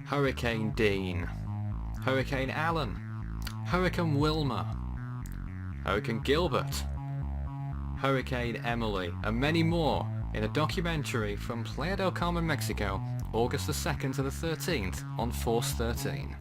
Hurricane Dean, Hurricane Allen, Hurricane Wilma, Hurricane Gilbert, Hurricane Emily, and many more in a documentary from Playa del Carmen, Mexico, August the 2nd to the 13th on Force 13.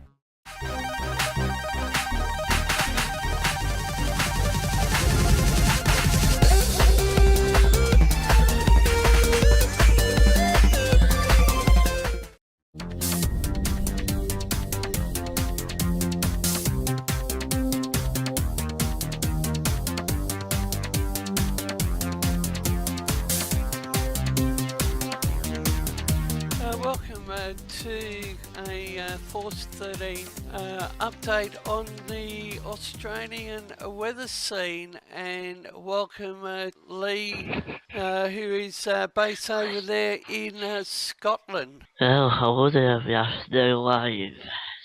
Welcome to a Force 13 update on the Australian weather scene, and welcome Lee, who is based over there in Scotland. Well, hello there, we are now live.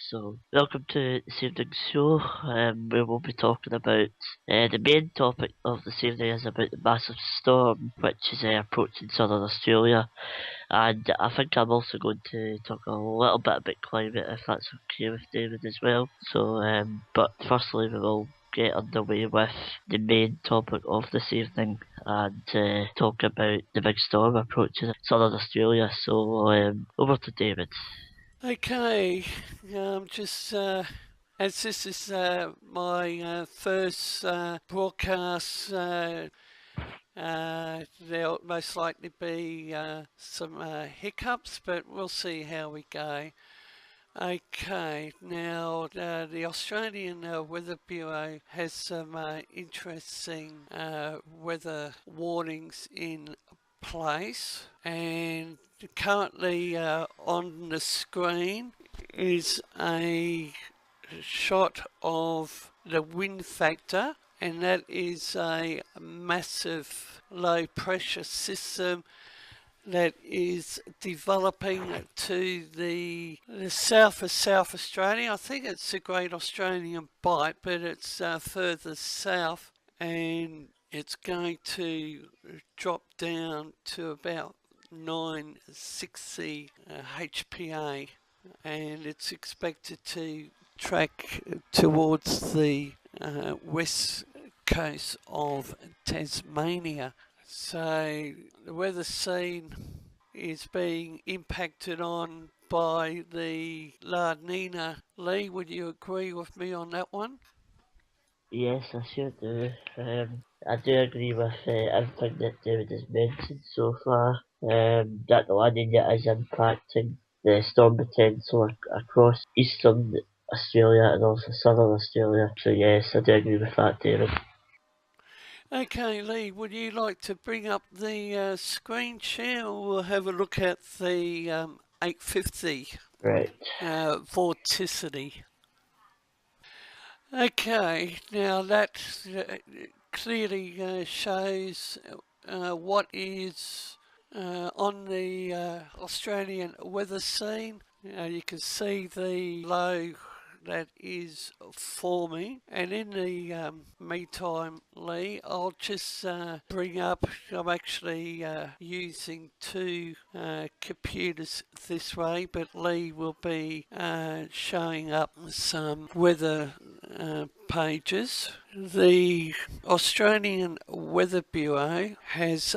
So, welcome to this evening's show. We will be talking about the main topic of this evening is about the massive storm which is approaching southern Australia, and I think I'm also going to talk a little bit about climate, if that's okay with David as well. So, but firstly, we will get underway with the main topic of this evening and talk about the big storm approaching southern Australia. So over to David. Okay, just as this is my first broadcast, there'll most likely be some hiccups, but we'll see how we go. Okay, now the Australian Weather Bureau has some interesting weather warnings in place, and currently on the screen is a shot of the wind factor, and that is a massive low pressure system that is developing to the south of South Australia. I think it's the Great Australian Bight, but it's further south, and it's going to drop down to about 960 HPA, and it's expected to track towards the west coast of Tasmania. So the weather scene is being impacted on by the La Nina. Lee, would you agree with me on that one? Yes, I sure do. I do agree with everything that David has mentioned so far. That the La Nina is impacting the storm potential across eastern Australia and also southern Australia. So yes, I do agree with that, David. Okay, Lee, would you like to bring up the screen share, or we'll have a look at the 850 Right. vorticity? Okay, now that clearly shows what is on the Australian weather scene. You can see the low that is forming, and in the meantime, Lee, I'll just bring up, I'm actually using two computers this way, but Lee will be showing up some weather pages. The Australian Weather Bureau has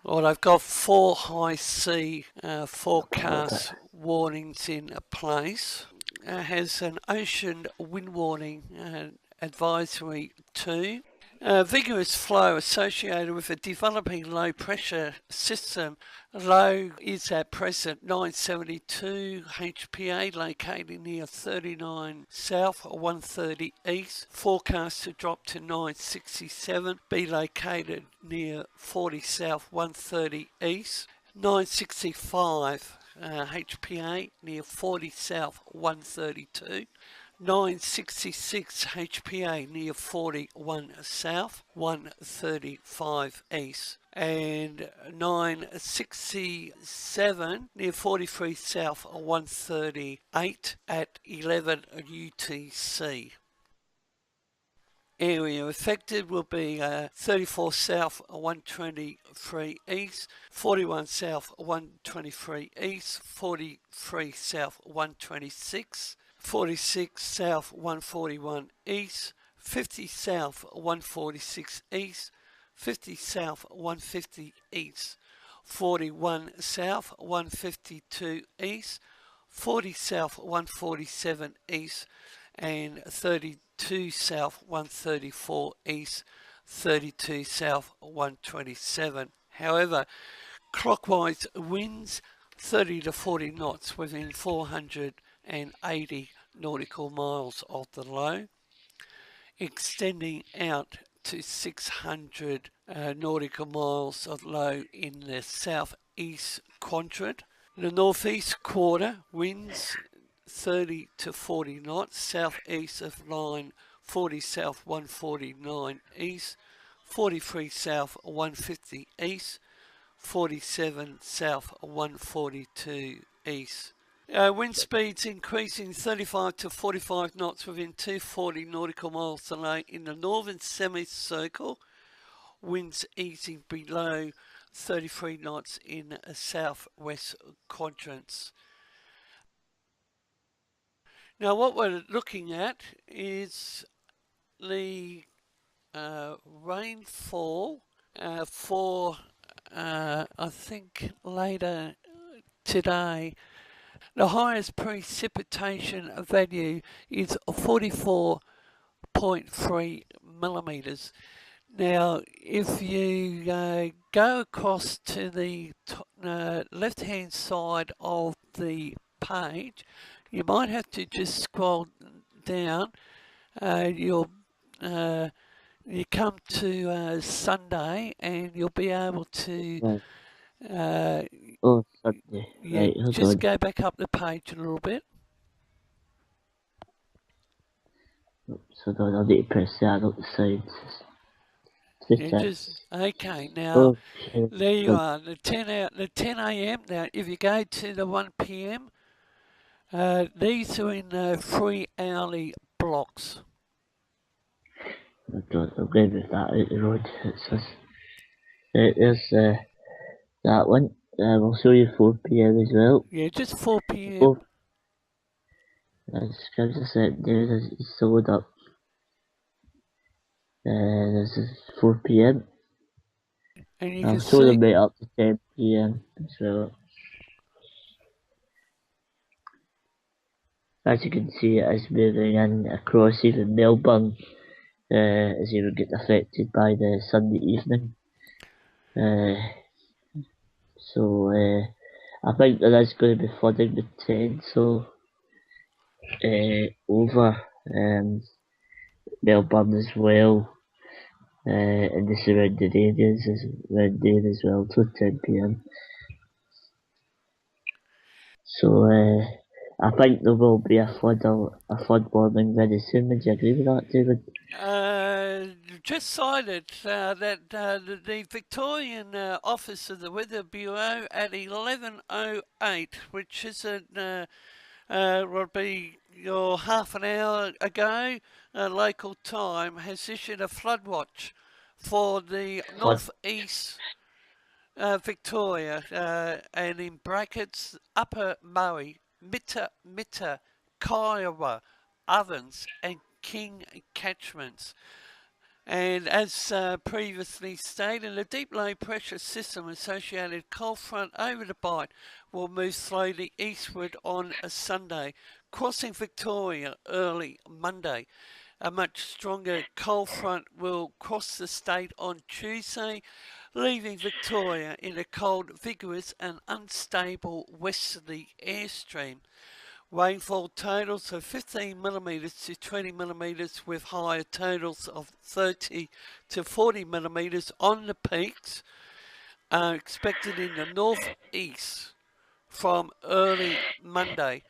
I've got 4 high C forecast warnings in place. Has an ocean wind warning advisory too. Vigorous flow associated with a developing low pressure system. Low is at present 972 HPA, located near 39 south, 130 east. Forecast to drop to 967, be located near 40 south, 130 east. 965 HPA near 40 south, 132. 966 HPA near 41 south, 135 east, and 967 near 43 south, 138 at 11 UTC. area affected will be 34 south, 123 east, 41 south, 123 east, 43 south, 126, 46 south, 141 east, 50 south, 146 east, 50 south, 150 east, 41 south, 152 east, 40 south, 147 east, and 32 south, 134 east, 32 south, 127. However, clockwise winds 30 to 40 knots within 480 nautical miles of the low, extending out to 600 nautical miles of low in the southeast quadrant. The northeast quarter winds 30 to 40 knots, southeast of line 40 south, 149 east, 43 south, 150 east, 47 south, 142 east. Wind speeds increasing 35 to 45 knots within 240 nautical miles delay in the northern semicircle. Winds easing below 33 knots in southwest quadrants. Now what we're looking at is the rainfall for I think later today. The highest precipitation value is 44.3 millimetres. Now, if you go across to the left-hand side of the page, you might have to just scroll down. You come to Sunday, and you'll be able to. Sunday. Yeah, Right, hold just on. go back up the page a little bit. So I need to press that up the sides. Okay. Now Okay. there you are. The 10 a.m. Now, if you go to the 1 p.m., these are in 3-hourly blocks. I'm going with that out the road. There's that one. We'll show you 4 p.m. as well. Yeah, just 4 p.m. Just give us a sec, David. It's load up. This is 4 p.m. And you I'll can show see. them right up to 10 p.m. as well. As you can see, it is moving in across even Melbourne as you would get affected by the Sunday evening. So I think there is going to be flooding with 10, so over Melbourne as well, and the surrounding areas is around there as well till 10 p.m. So I think there will be a flood warning very soon. Would you agree with that, David? Just cited that the Victorian office of the Weather Bureau at 11:08, which is will be your half an hour ago, local time, has issued a flood watch for the northeast Victoria, and in brackets Upper Murray, Mitta, Kiowa, Ovens, and King catchments. And as previously stated, a deep low pressure system associated cold front over the Bight will move slowly eastward on a Sunday, crossing Victoria early Monday. A much stronger cold front will cross the state on Tuesday, leaving Victoria in a cold, vigorous and unstable westerly airstream. Rainfall totals of 15 millimetres to 20 millimetres with higher totals of 30 to 40 millimetres on the peaks are expected in the northeast from early Monday.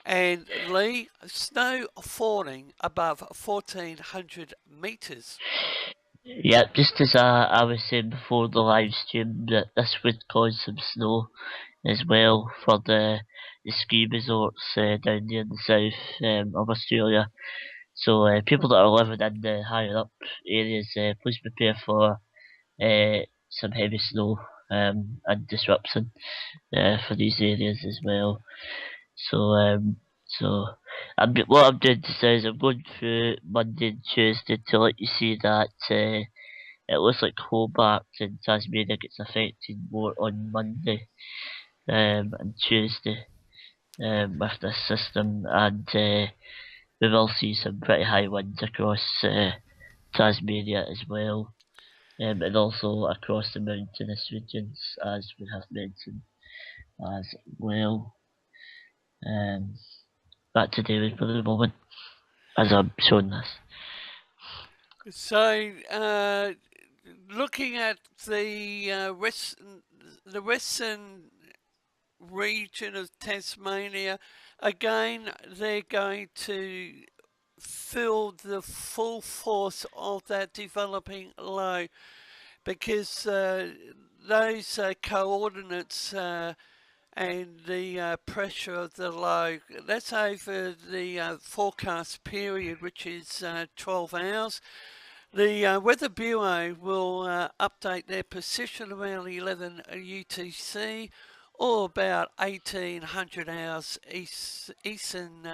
And Lee, snow falling above 1,400 metres. Yeah, just as I was saying before the live stream, that this would cause some snow as well for the ski resorts down there in the south of Australia. So people that are living in the higher up areas, please prepare for some heavy snow and disruption for these areas as well. So what I'm doing today is I'm going through Monday and Tuesday to let you see that it looks like Hobart and Tasmania gets affected more on Monday and Tuesday with this system, and we will see some pretty high winds across Tasmania as well, and also across the mountainous regions, as we have mentioned as well. Back to David for the moment, as I'm showing this. So, looking at the western region of Tasmania, again, they're going to feel the full force of that developing low, because those coordinates and the pressure of the low, that's over the forecast period, which is 12 hours. The Weather Bureau will update their position around 11 UTC, or about 1800 hours Eastern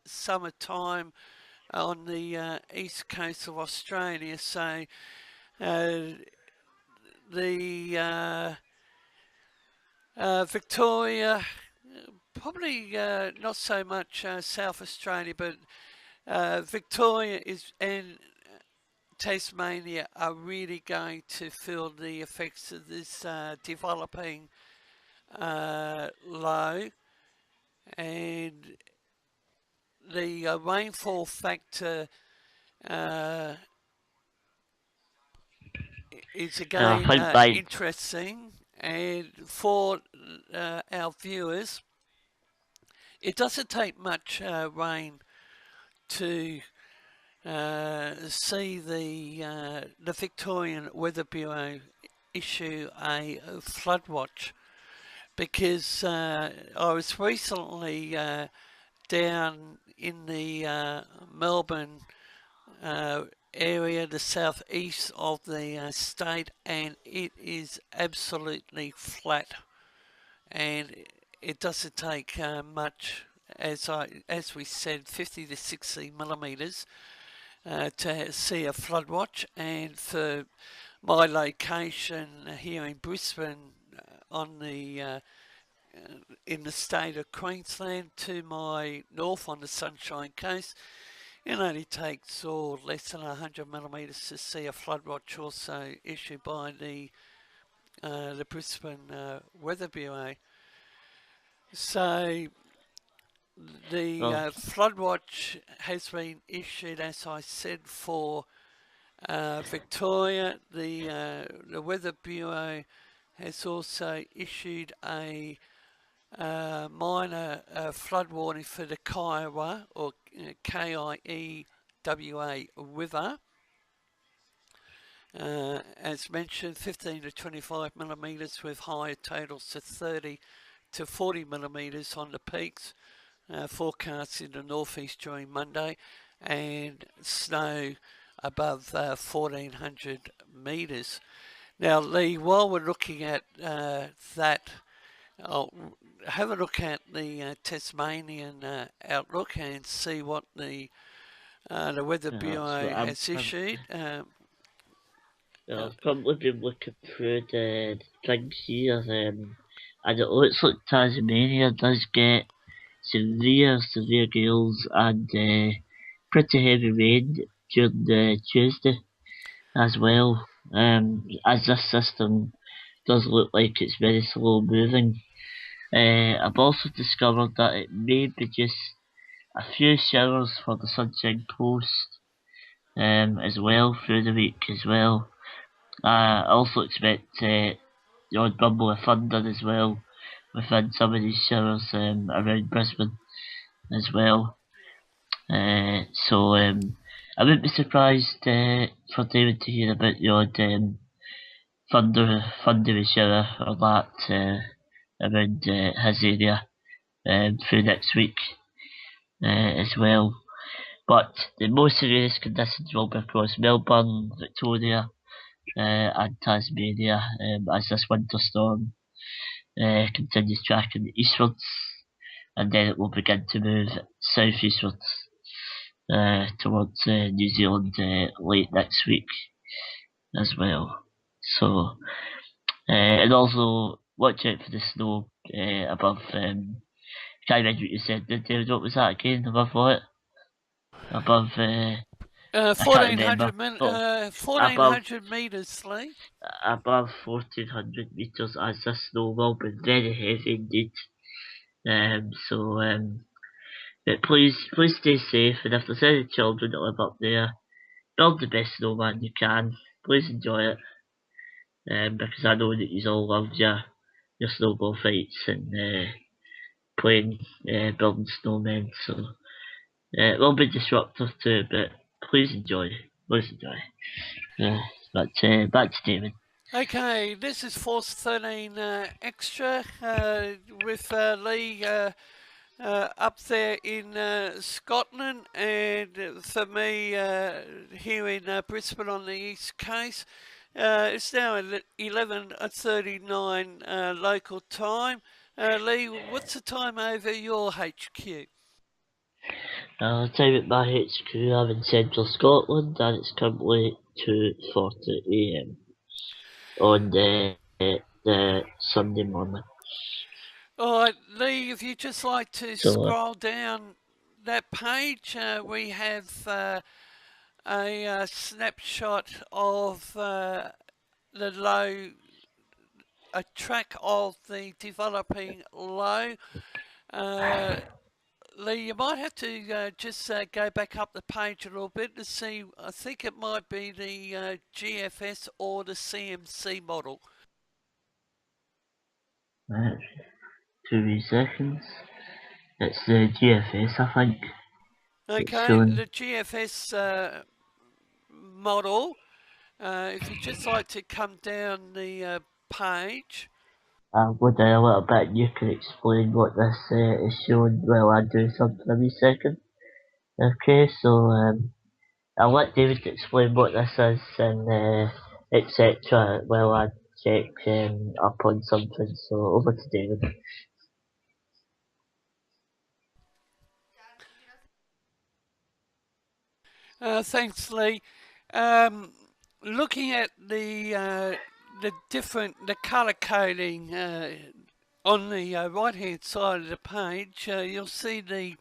summertime on the east coast of Australia. So the Victoria, probably not so much South Australia, but Victoria and Tasmania are really going to feel the effects of this developing low, and the rainfall factor is again interesting, and for our viewers, it doesn't take much rain to see the Victorian Weather Bureau issue a flood watch, because I was recently down in the Melbourne area, the southeast of the state, and it is absolutely flat, and it doesn't take much, as we said, 50 to 60 millimetres to see a flood watch. And for my location here in Brisbane, on the in the state of Queensland, to my north on the Sunshine Coast, it only takes less than 100 millimetres to see a flood watch, also issued by the Brisbane Weather Bureau. So the flood watch has been issued, as I said, for Victoria. The Weather Bureau has also issued a minor flood warning for the Kiewa, or Kiewa River. As mentioned, 15 to 25 millimetres, with higher totals to 30 to 40 millimetres on the peaks, forecast in the northeast during Monday, and snow above 1400 metres. Now, Lee, while we're looking at that, I'll have a look at the Tasmanian outlook and see what the Weather Bureau has issued. I've probably been looking through the things here, and it looks like Tasmania does get severe gales and pretty heavy rain during Tuesday as well, as this system does look like it's very slow moving. I've also discovered that it may be just a few showers for the Sunshine Coast as well through the week as well. I also expect the odd bumble of thunder as well within some of these showers around Brisbane as well. So I wouldn't be surprised for David to hear about the odd thundery shower or that around his area through next week as well. but the most serious conditions will be across Melbourne, Victoria, and Tasmania, as this winter storm continues tracking eastwards, and then it will begin to move southeastwards towards New Zealand late next week as well. So, and also watch out for the snow above. Can't remember what you said, David. What was that again? Above what? Above. I can't remember. 1400 metres, Lee. Above 1400 meters, as this snow will be very heavy indeed. But please stay safe, and if there's any children that live up there, build the best snowman you can. Please enjoy it, because I know that you all love your snowball fights and playing, building snowmen. So it will be disruptive too, but please enjoy. Please enjoy. But back to David. Okay, this is Force 13 Extra with Lee up there in Scotland, and for me here in Brisbane on the East Coast. It's now 11:39 local time. Lee, what's the time over your HQ? Time at my HQ, I'm in central Scotland, and it's currently 2:40 AM on the Sunday morning. Alright, Lee, if you'd just like to scroll down that page, we have a snapshot of the low, a track of the developing low. Lee, you might have to just go back up the page a little bit to see. I think it might be the GFS or the CMC model. Right, 2 seconds. It's the GFS, I think. Okay, the GFS model. If you'd just like to come down the page. I'll go down a little bit and you can explain what this is showing while I do something a wee second. Okay, so I'll let David explain what this is and etc. while I check up on something. So over to David. Thanks, Lee. Looking at the colour coding on the right hand side of the page, you'll see the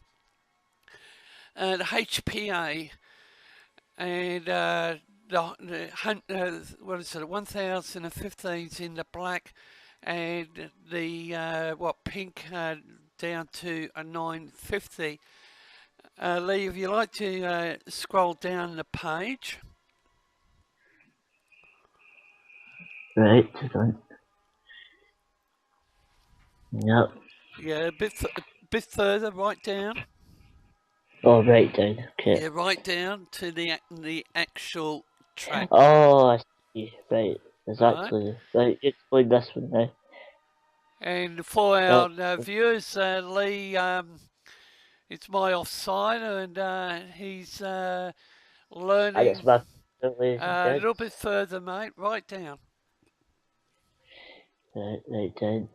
HPA and what is it, 1015s in the black, and the pink down to a 950. Lee, if you like to scroll down the page. Right, yep. Yeah, a bit further, right down. Oh, right down, okay. Yeah, right down to the actual track. Oh, I see, right, exactly. Right, explain this one now. And for our viewers, Lee, it's my offside, and he's learning a little bit further, mate. Right down. Right down.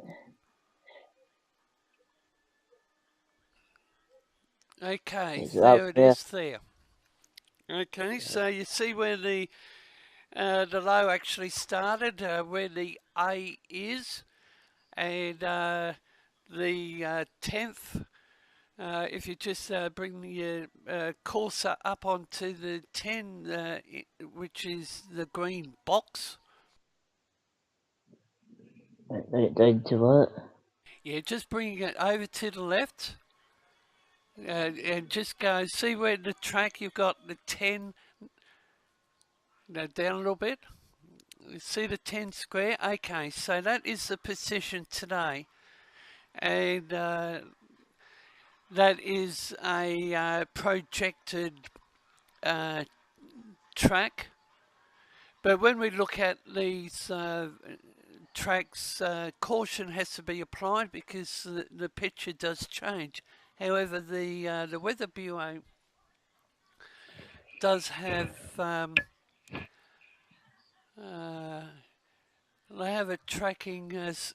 Okay, there it is there. Okay, so you see where the low actually started, where the A is, and the 10th. If you just bring your cursor up onto the 10, which is the green box. Right down to what? Yeah, just bring it over to the left. And just go, see where the track, you've got the 10, down a little bit. See the 10 square? Okay, so that is the position today. And that is a projected track. But when we look at these tracks, caution has to be applied because the picture does change. However, the Weather Bureau does have they have it tracking as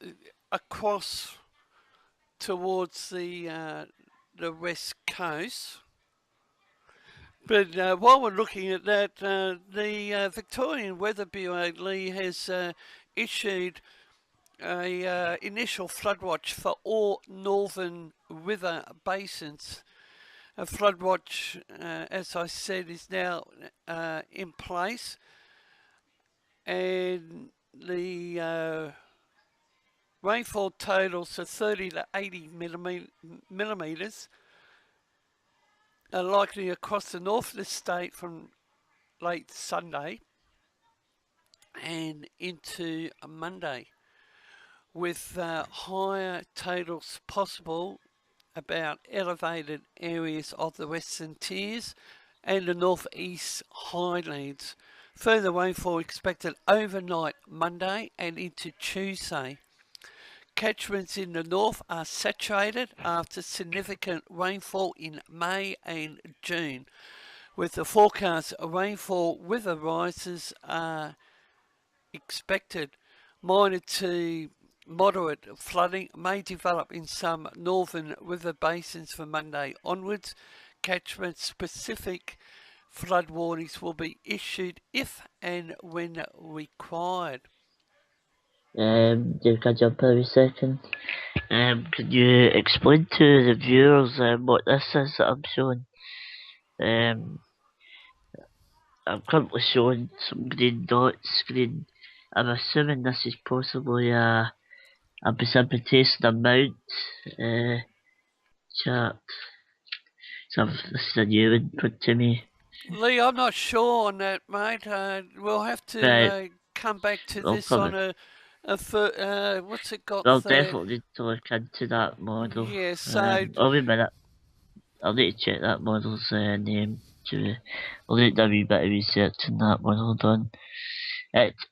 across towards the west coast. But while we're looking at that, the Victorian Weather Bureau, Lee, has issued a initial flood watch for all northern river basins. A flood watch, as I said, is now in place, and the rainfall totals are 30 to 80 millimetres are likely across the north of the state from late Sunday and into Monday, with higher totals possible about elevated areas of the Western Tiers and the northeast highlands. Further rainfall expected overnight Monday and into Tuesday. Catchments in the north are saturated after significant rainfall in May and June, with the forecast rainfall river rises are expected. Minor to moderate flooding may develop in some northern river basins from Monday onwards. Catchment-specific flood warnings will be issued if and when required. Dave, can I jump in a second? Could you explain to the viewers what this is that I'm showing? I'm currently showing some green dots. I'm assuming this is possibly a precipitation amount chart. So this is a new input to me. Lee, I'm not sure on that, mate. We'll have to Right. come back to I'll this probably- on what's it got I'll there? definitely need to look into that model. Yeah, so Oh, wait a minute. I'll need to check that model's name. I'll need a wee bit of research on that model done. It's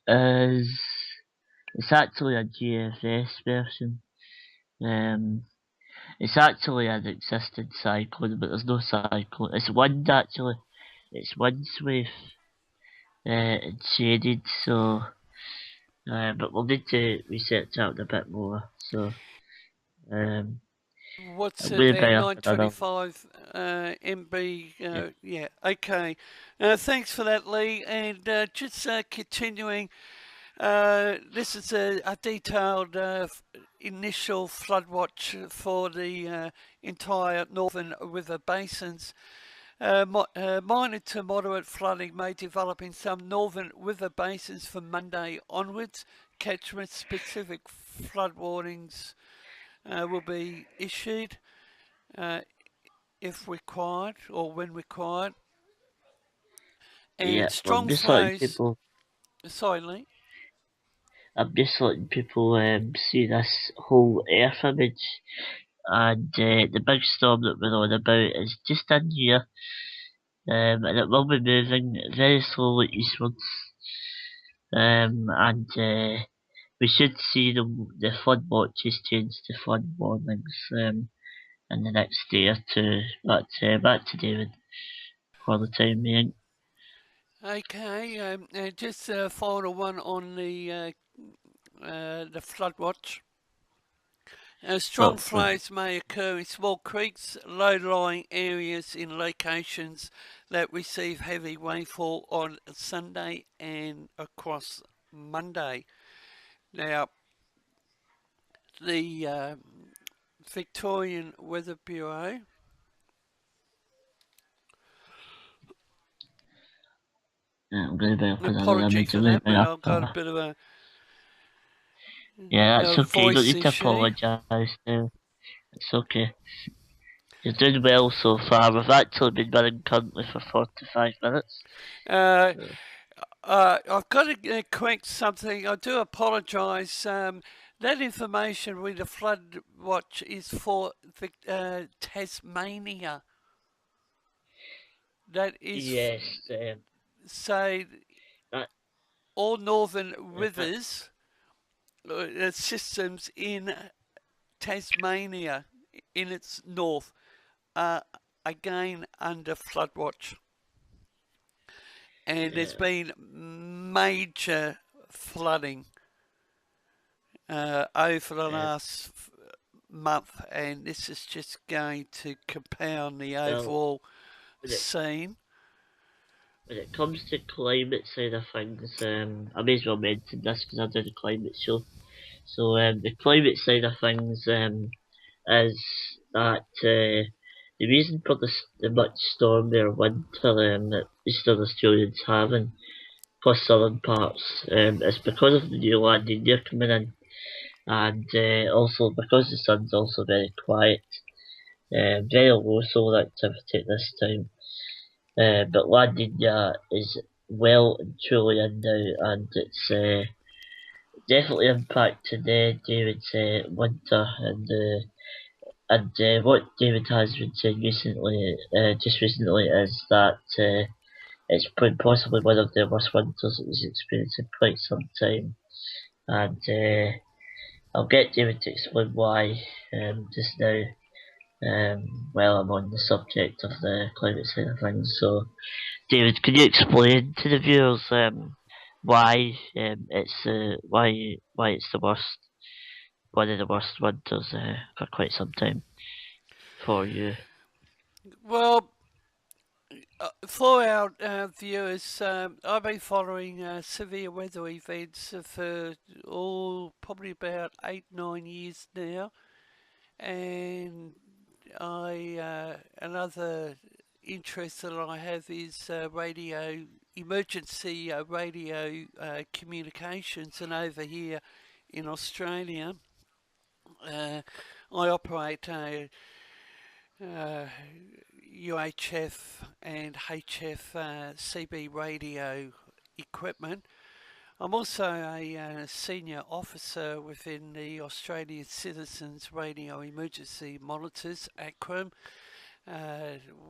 actually a GFS version. It's actually an existing cyclone, but there's no cyclone. It's wind actually. It's wind swathe. It's shaded, so. But we'll need to research out a bit more. So. what's I'm it gonna there? bring up another- 925 MB. Yeah. Yeah, okay. Thanks for that, Lee. And just continuing, this is a detailed initial flood watch for the entire northern river basins. Minor to moderate flooding may develop in some northern river basins from Monday onwards. Catchment-specific flood warnings will be issued if required or when required. And Yeah, strong I'm just letting flows. people. Sorry, Lee. I'm just letting people see this whole Earth image, and the big storm that we're on about is just in here, and it will be moving very slowly eastwards, and we should see the flood watches change to flood warnings in the next day or two. Back to David for the time being. Okay, just a final one on the flood watch. Strong flows may occur in small creeks, low-lying areas in locations that receive heavy rainfall on Sunday and across Monday. Now, the Victorian Weather Bureau I'm going to bring up another apology image. for I'm gonna that, bring but up I've got a bit of a yeah, that's okay. You don't voice need to issue. apologise now. It's okay. You're doing well so far. We've actually been running currently for 45 minutes. I've got to correct something. I do apologise. That information with the flood watch is for Tasmania. That is Yes. say That- all northern rivers systems in Tasmania in its north are again under flood watch. and there's Yeah. been major flooding over the Uh, last month, and this is just going to compound the well, overall when it scene. when it comes to climate side of things, I may as well mention this because I do the climate show. So the climate side of things is that the reason for the much stormier winter that Eastern Australians having, plus southern parts, is because of the new La Nina coming in, and also because the sun's also very quiet, very low solar activity at this time. But La Nina is well and truly in now, and it's definitely impacted David's winter and what David has been saying recently, just recently, is that it's been possibly one of the worst winters that he's experienced in quite some time. And I'll get David to explain why just now. While I'm on the subject of the climate side of things, so David, can you explain to the viewers why why it's the worst, one of the worst winters for quite some time for you? Well, for our viewers, I've been following severe weather events for probably about 8, 9 years now, and another interest that I have is emergency radio communications, and over here in Australia, I operate UHF and HF CB radio equipment. I'm also a senior officer within the Australian Citizens Radio Emergency Monitors, ACROM.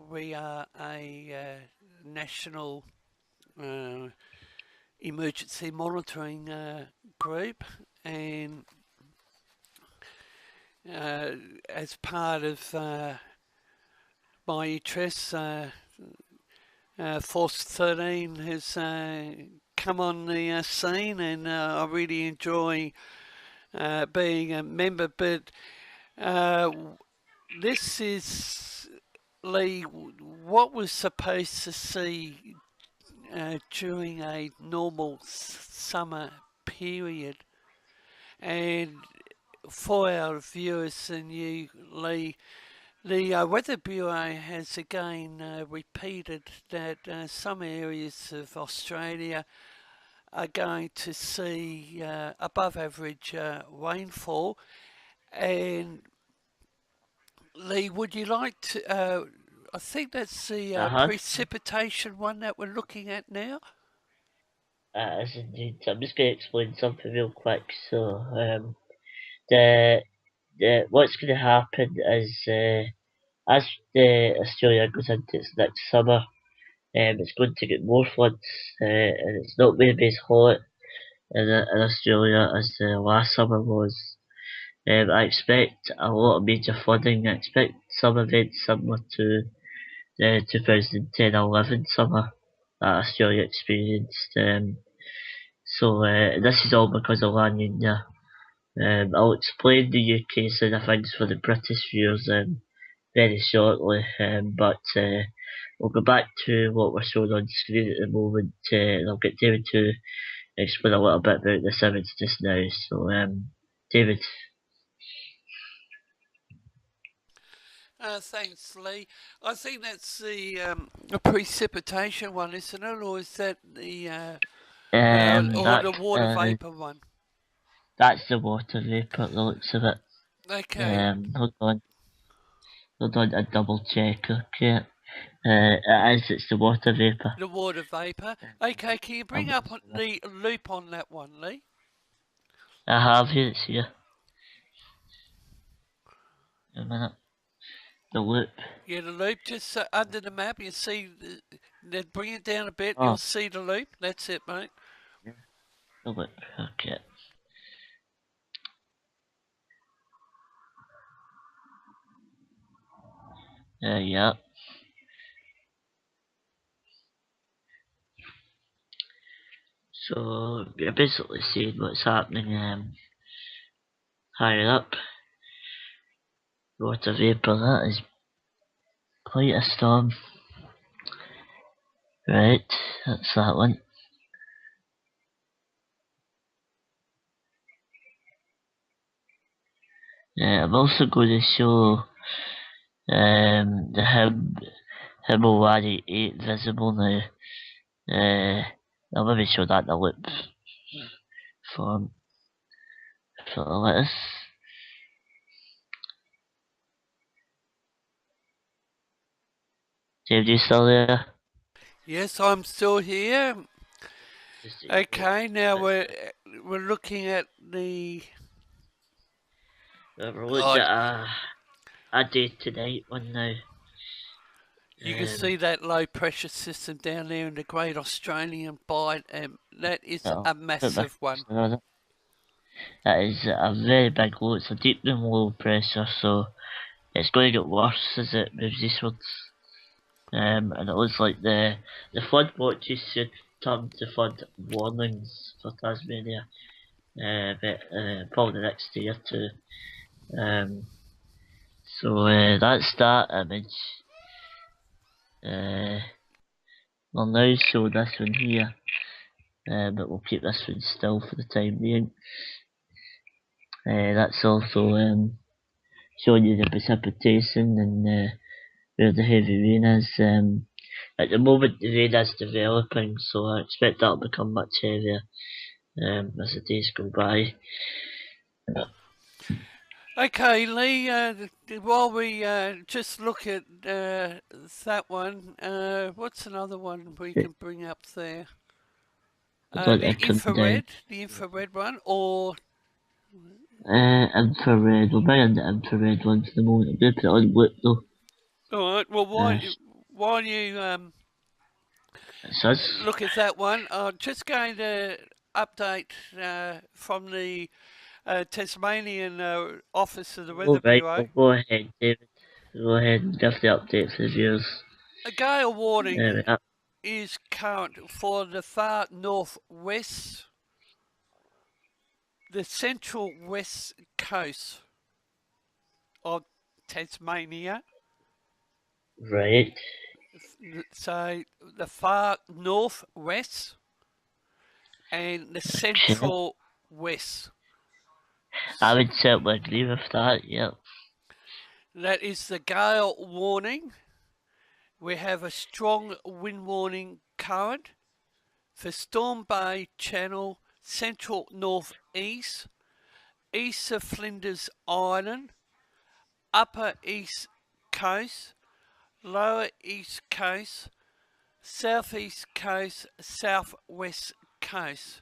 We are a national emergency monitoring group, and as part of my interests, Force 13 has come on the scene, and I really enjoy being a member. But this is, Lee, what we're supposed to see during a normal summer period. And for our viewers and you, Lee, the Weather Bureau has again repeated that some areas of Australia are going to see above average rainfall. And Lee, would you like to? I think that's the Uh-huh. precipitation one that we're looking at now. As indeed. I'm just going to explain something real quick. So, the what's going to happen is as the Australia goes into its next summer, it's going to get more floods, and it's not going to be as hot in Australia as the last summer was. I expect a lot of major flooding. I expect some events similar to the 2010-11 summer that Australia experienced. So this is all because of La Nina. I'll explain the UK side of things for the British viewers very shortly, but we'll go back to what we're showing on screen at the moment, and I'll get David to explain a little bit about this image just now. So, David. Thanks, Lee. I think that's the precipitation one, isn't it, or is that the or the water vapor one? That's the water vapour, the looks of it. Okay. Hold on, a double check, okay. It's the water vapour. The water vapor. Okay, can you bring up the loop on that one, Lee? I have here, it's here. A minute. The loop. Yeah, the loop, just under the map, you see, then bring it down a bit, Oh. you'll see the loop. That's it, mate. The loop, okay. Yeah. So you're basically seeing what's happening higher up. Water vapour, that is quite a storm. Right, that's that one. I'm also going to show the Himawari 8 visible now. I'll maybe show that in a loop form for the lettuce. James, you still there? Yes, I'm still here. Okay, now we're looking at the. We're looking at a day tonight one now. You can see that low pressure system down there in the Great Australian Bight, and that is a massive one. That is a very big low. It's a deep and low pressure, so it's going to get worse as it moves eastwards. And it looks like the flood watches should turn to flood warnings for Tasmania, probably the next day or two. So that's that image. We'll now show this one here, but we'll keep this one still for the time being. That's also showing you the precipitation and where the heavy rain is. At the moment the rain is developing, so I expect that'll become much heavier as the days go by. Okay, Lee, while we just look at that one, what's another one we can bring up there? The infrared one, or infrared. We'll bring in the infrared one for the moment. I'm going to put it on loop though. Alright, well while you look at that one, I'm just going to update from the Tasmanian Office of the Weather Bureau. Well, go ahead, David. Go ahead and give the update for the viewers. A gale warning is current for the far northwest, the central west coast of Tasmania. Right. So the far northwest and the central west. I would certainly agree with that, yep. That is the gale warning. We have a strong wind warning current for Storm Bay Channel, central northeast, east of Flinders Island, upper east coast, lower east coast, southeast coast, southwest coast.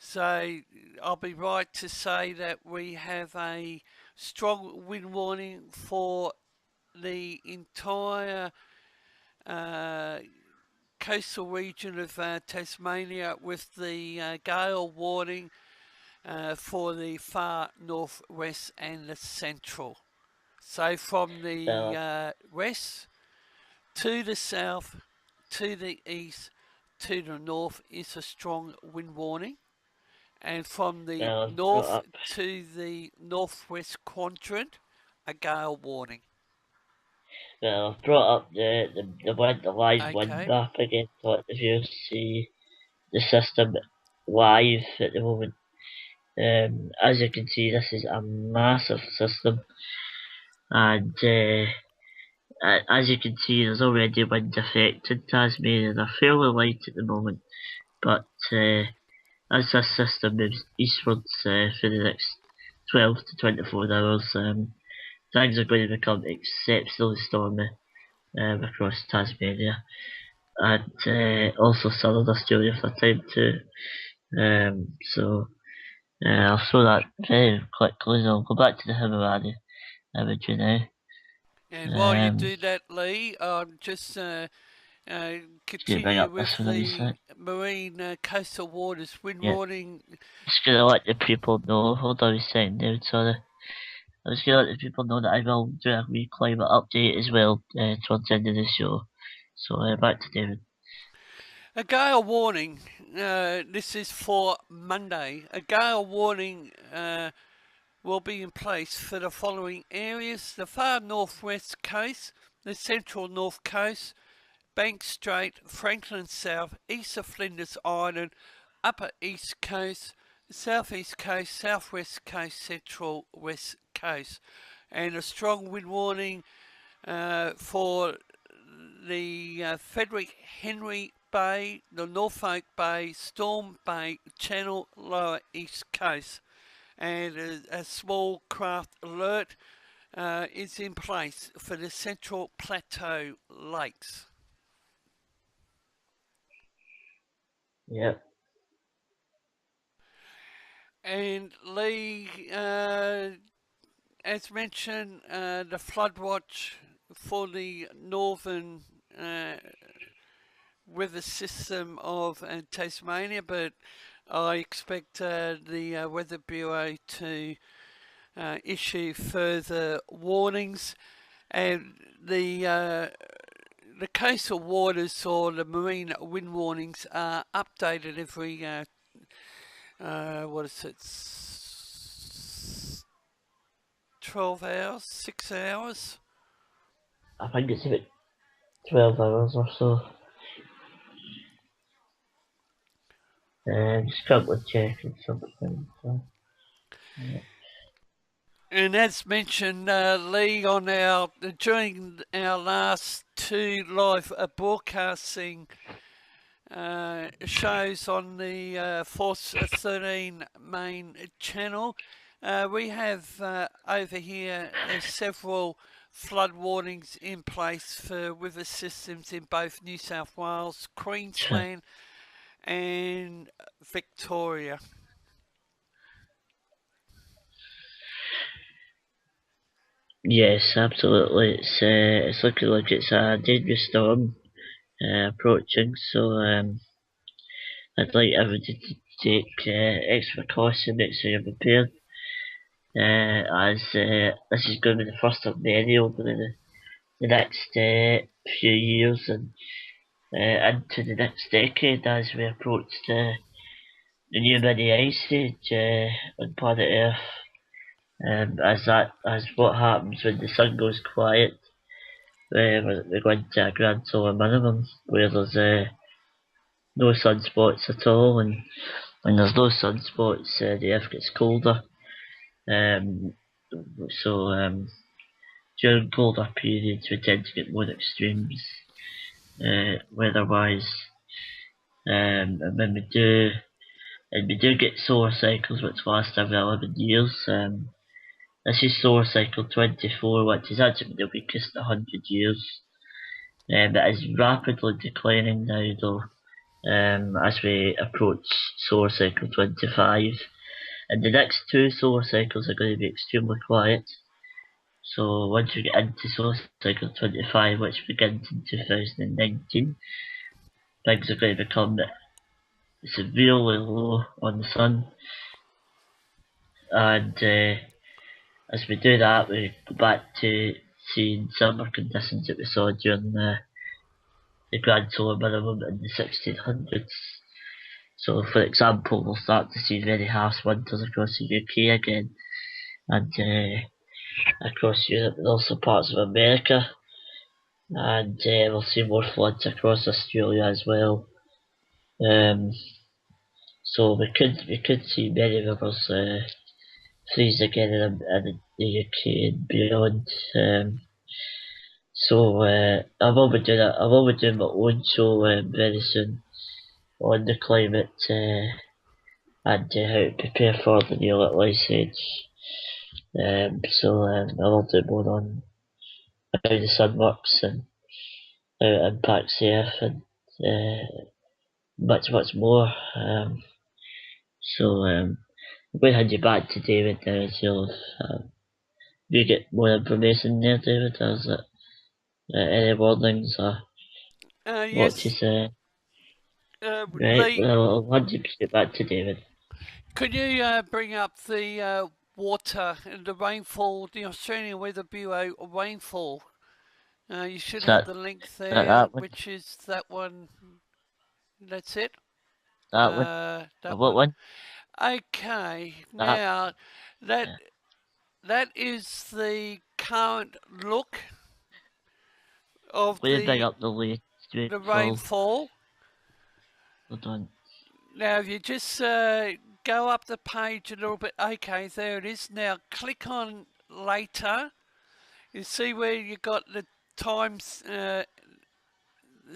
So I'll be right to say that we have a strong wind warning for the entire coastal region of Tasmania, with the gale warning for the far northwest and the central. So from the west to the south, to the east, to the north is a strong wind warning. And from the north to the northwest quadrant, a gale warning. Well, I've brought up the live wind map again to let the viewers see the system live at the moment. As you can see, this is a massive system, and as you can see, there's already wind affecting Tasmania. They're fairly light at the moment, but as this system moves eastwards for the next 12 to 24 hours, things are going to become exceptionally stormy across Tasmania, and also southern Australia for a time too. So I'll show that very quickly. I'll go back to the Himawari imagery now. And while you do that, Lee, just continue with the marine coastal waters wind warning. Just going to let the people know. Hold on a second, David, sorry. I'm just going to let the people know that I will do a wee climate update as well towards the end of the show. So back to David. A gale warning. This is for Monday. A gale warning will be in place for the following areas: the far northwest coast, the central north coast, Bank Strait, Franklin South, east of Flinders Island, upper east coast, southeast coast, southwest coast, central west coast, and a strong wind warning for the Frederick Henry Bay, the Norfolk Bay, Storm Bay, Channel, lower east coast, and a small craft alert is in place for the Central Plateau Lakes. Yep. And Lee, as mentioned, the flood watch for the northern weather system of Tasmania, but I expect the Weather Bureau to issue further warnings, and the coastal waters or the marine wind warnings are updated every what is it, 12 hours, 6 hours? I think it's about 12 hours or so. Just quickly checking something. So, yeah. And as mentioned, Lee, on during our last two live broadcasting shows on the Force 13 main channel, we have over here several flood warnings in place for river systems in both New South Wales, Queensland and Victoria. Yes, absolutely. It's looking like it's a dangerous storm approaching, so I'd like everybody to take extra caution, make sure you're prepared, as this is going to be the first of many over the next few years and into the next decade as we approach the new mini ice age on planet Earth. As what happens when the sun goes quiet, we're going to a grand solar minimum where there's no sunspots at all, and when there's no sunspots, the Earth gets colder. Um, so during colder periods, we tend to get more extremes weather-wise. And when we do get solar cycles which last every 11 years. This is solar cycle 24, which is actually the weakest in 100 years. It is rapidly declining now though, as we approach solar cycle 25. And the next two solar cycles are going to be extremely quiet. So once we get into solar cycle 25, which begins in 2019, things are going to become severely low on the sun. And as we do that, we go back to seeing similar conditions that we saw during the grand solar minimum in the 1600s. So, for example, we'll start to see very harsh winters across the UK again, and across Europe and also parts of America, and we'll see more floods across Australia as well. So we could see many rivers freeze again in the UK and beyond. So I will be doing my own show very soon on the climate and how to prepare for the new little ice age. So I will do more on how the sun works and how it impacts the earth and much more. So I'm going to hand you back to David now. So you get more information there, David. Is it any warnings or Yes. what you say? Right, Lee, well, I'll hand you back to David. could you bring up the water and the rainfall, the Australian Weather Bureau rainfall? You should have the link there, which is that one. That's it. That one. That What one? Okay, That. now that Yeah. that is the current look of Will you bring up the latest the rainfall? rainfall. Hold on. Now, if you just go up the page a little bit, okay, there it is. Now, click on later. You see where you got the times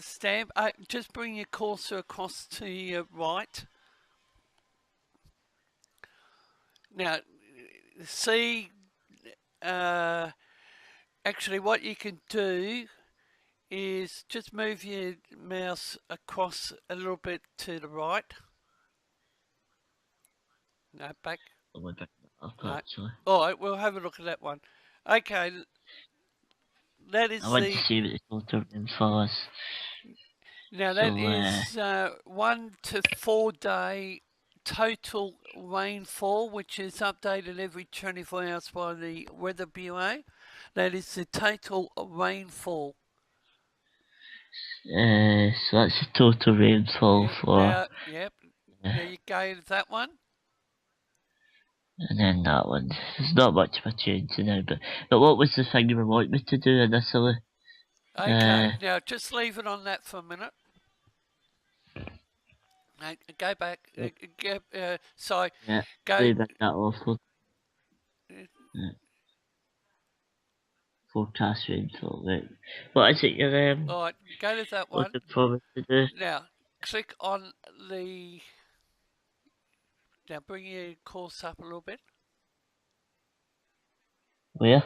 stamp. Just bring your cursor across to your right. Now, see, actually, what you can do is just move your mouse across a little bit to the right. No, back. Oh, we're bringing it up, No. actually. All right, we'll have a look at that one. Okay, that is I want to the. see what the total rainfall is. Now So, that is 1 to 4 day total rainfall, which is updated every 24 hours by the Weather Bureau. That is the total rainfall. so that's the total rainfall for, Now, yep. Now you go to that one. and then that one. There's not much of a change now, but what was the thing you were wanting me to do initially? Okay, now just leave it on that for a minute. Go back. Sorry. Yeah, Go. leave that off. Yeah. Forecast rainfall, right. What is it you're All right, go to that one. looking forward to do? Now, click on the. Now, bring your course up a little bit. Where?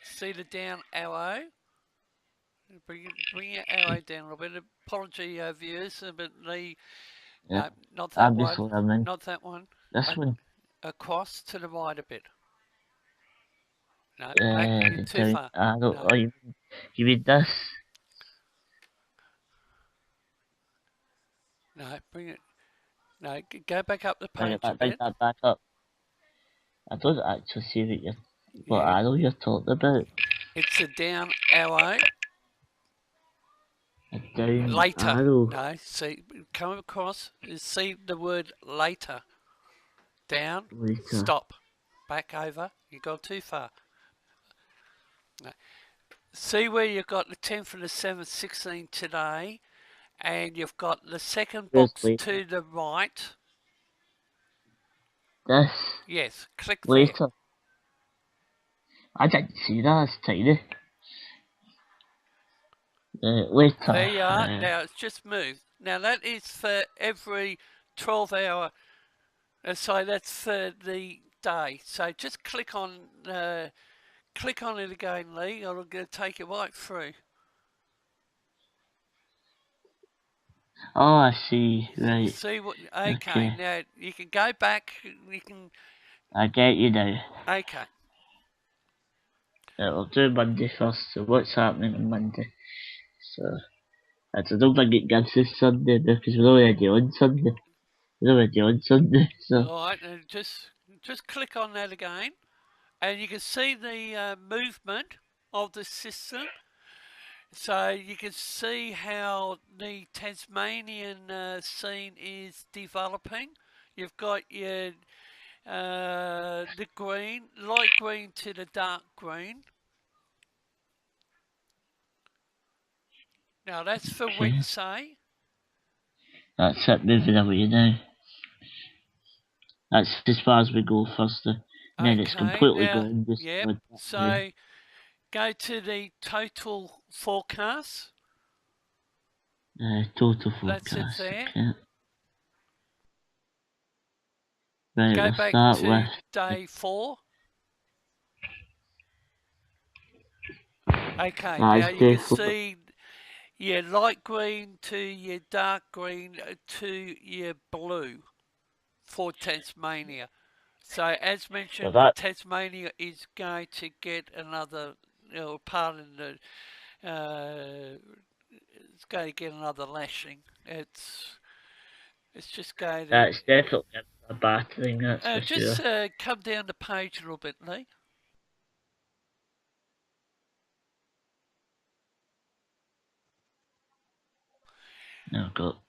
See the down arrow. Bring your arrow down a little bit. Apology, viewers, but the Yeah. not that Just one. learning. Not that one. This one. Across to the right a bit. No, back. You're too down. far. I don't. No. Oh, you mean this? No, bring it. No, go back up the Bring page it back. a Bring bit. that back up. I don't actually see what Yeah. arrow you're talking about. It's a down arrow. A down Later. arrow. No, see, come across. See the word later. Down. Later. Stop. Back over. You got too far. No. See where you've got the 10th and the 7th, 16 today, and you've got the second box to the right. This. Yes, click Later. there. I didn't see that. It's tiny. Later. There you are. Now it's just moved. Now that is for every 12-hour. So that's for the day. So just click on it again, Lee. I'm going to take it right through. Oh, I see. Right. See what? Okay. Now you can go back. You can. I get you now. Okay. We'll do Monday first. So what's happening on Monday? So I don't think it gives us Sunday because we're already on Sunday. So. All right, and just click on that again, and you can see the movement of the system. So you can see how the Tasmanian scene is developing. You've got your the green, light green to the dark green. Now that's for Wednesday. That's it, moving away now. That's as far as we go first. And then it's completely gone. Yep. So go to the total forecast. Total forecast. That's it there. Okay. Right, go we'll back start to with day 4. Okay, now you can see your light green to your dark green to your blue for Tasmania. So as mentioned, Tasmania is going to get another, pardon the, it's going to get another lashing. It's just going to. That's definitely a battering. That's for just sure. Come down the page a little bit, Lee. No, got.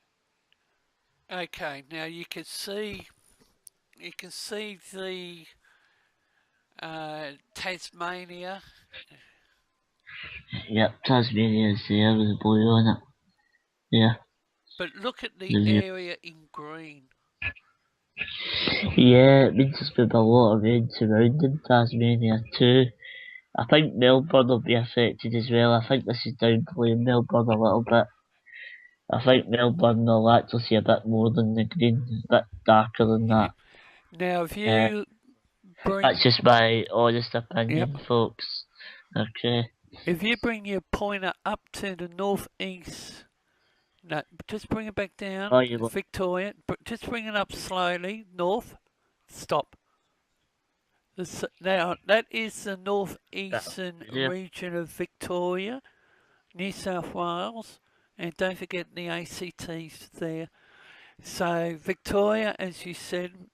Okay, now you can see the Tasmania. Yep, Tasmania's there with the blue on it. Yeah, But look at the the view. area in green. Yeah, it means there's been a lot of rain surrounding Tasmania too. I think Melbourne will be affected as well. I think this is downplaying Melbourne a little bit. I think Melbourne will actually see a bit more than the green, a bit darker than that. Now, if Uh, you bring that's just my honest opinion, Yep. folks. Okay. if you bring your pointer up to the northeast, no, just bring it back down, Oh, you look. Victoria. Just bring it up slowly, north. Stop. Now that is the northeastern Yeah. region of Victoria, New South Wales, and don't forget the ACT's there. So Victoria, as you said,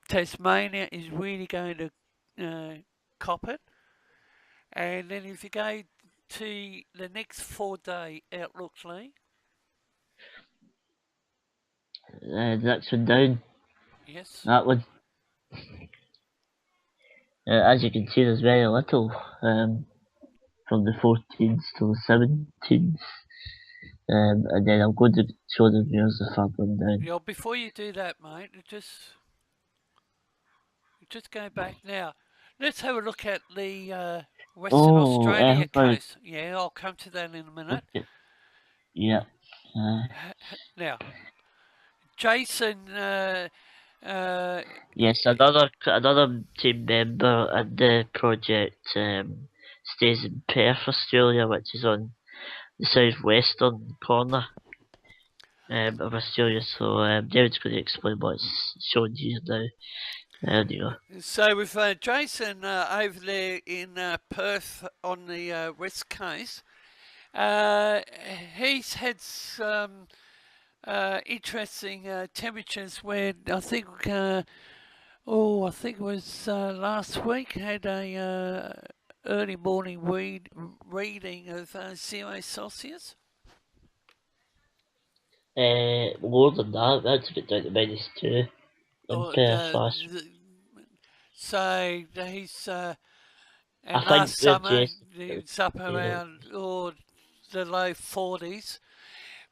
Tasmania is really going to cop it. And then if you go to the next 4-day outlook, Lee. The next one down. Yes. That one. As you can see, there's very little from the 14th to the 17th. And then I'm going to show the viewers the third one down. Yeah, before you do that, mate, just go back now. Let's have a look at the Western Australia coast. Yeah, I'll come to that in a minute. Okay. Yeah. Now, Jason. Yes, another team member in the project stays in Perth, Australia, which is on the southwestern corner of Australia. So David's going to explain what's shown here now. There you go. So with Jason over there in Perth on the west coast, he's had some interesting temperatures where I think it was last week had a early morning reading of 0 Celsius. More than that, that's a bit down to -2 in Perth last week. So he's and I think last summer Jason, it's up around the low 40s.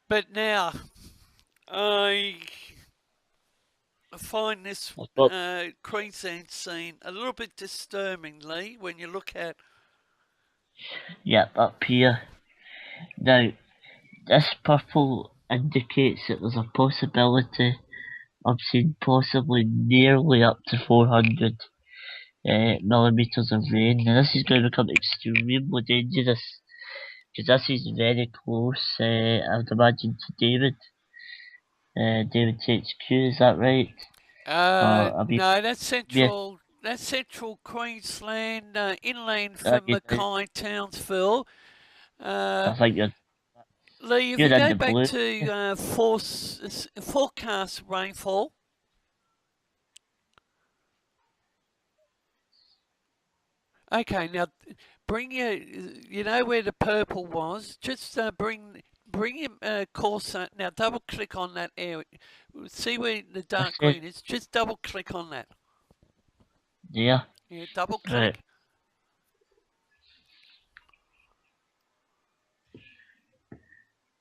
But now I find this Queensland scene a little bit disturbing, Lee, when you look at. Yep, up here. Now, this purple indicates that there's a possibility of seeing possibly nearly up to 400 millimetres of rain. Now, this is going to become extremely dangerous because this is very close, I would imagine, to David. David's HQ, is that right? No, that's central. That's central Queensland, inland from Mackay, Townsville. I think you're. Lee, if you go back to forecast rainfall. Okay, now bring you know where the purple was. Just bring your cursor. Now double click on that area. See where the dark green is. Just double click on that. Yeah. Yeah, double click. Right.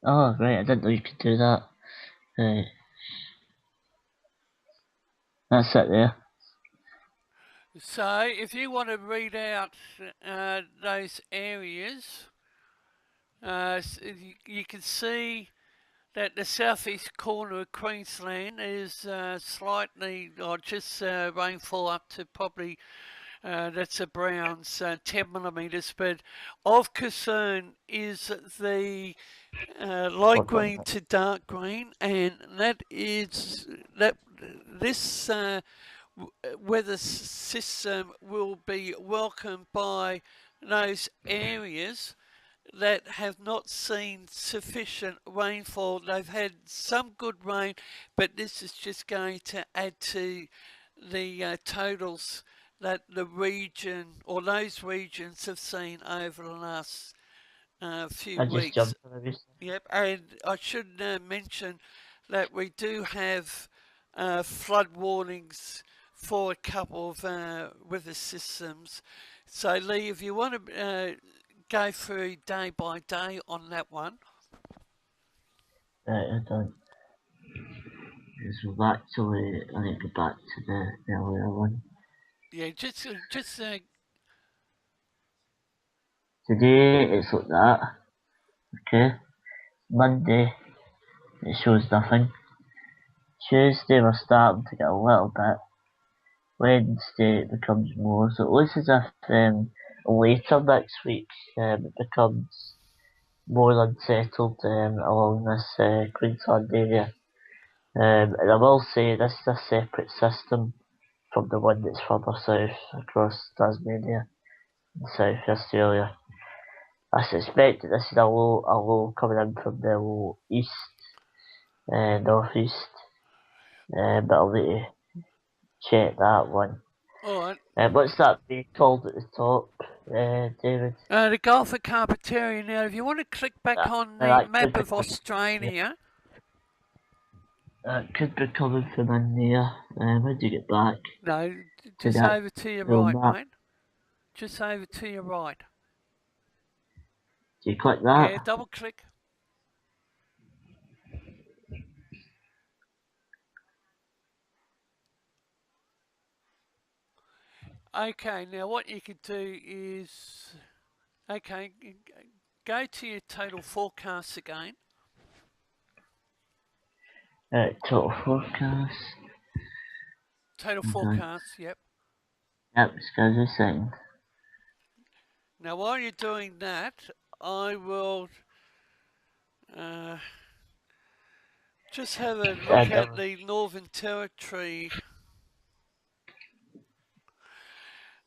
Oh, right, I didn't know you could do that. Right. That's it there. So, if you want to read out those areas, you can see that the southeast corner of Queensland is slightly, or just rainfall up to probably, that's a Browns 10 millimetres, but of concern is the light green to dark green, and that is that this weather system will be welcomed by those areas that have not seen sufficient rainfall. They've had some good rain, but this is just going to add to the totals that the region or those regions have seen over the last few weeks. Yep, and I should mention that we do have flood warnings for a couple of weather systems. So Lee, if you want to go through day by day on that one. I don't. So actually, I need to go back to the earlier one. Yeah, just Today it's like that. Okay. Monday it shows nothing. Tuesday we're starting to get a little bit. Wednesday it becomes more. So it looks as if later next week it becomes more unsettled along this Queensland area. And I will say this is a separate system from the one that's further south across Tasmania and South Australia. I suspect that this is a low coming in from the low east and northeast, but I'll need to check that one. all right. What's that being called at the top, David? The Gulf of Carpentaria. Now, if you want to click back on the That map could of be, Australia, that could be coming from in there. When do you get back? no, just that over to your little right, map. mate. Just over to your right. Do you click that? Yeah, double click. Okay, now what you could do is, okay, go to your total forecast again. Total forecast. Total Okay. forecast, yep. Yep, it's got a second. Now while you're doing that, I will just have a look at the Northern Territory.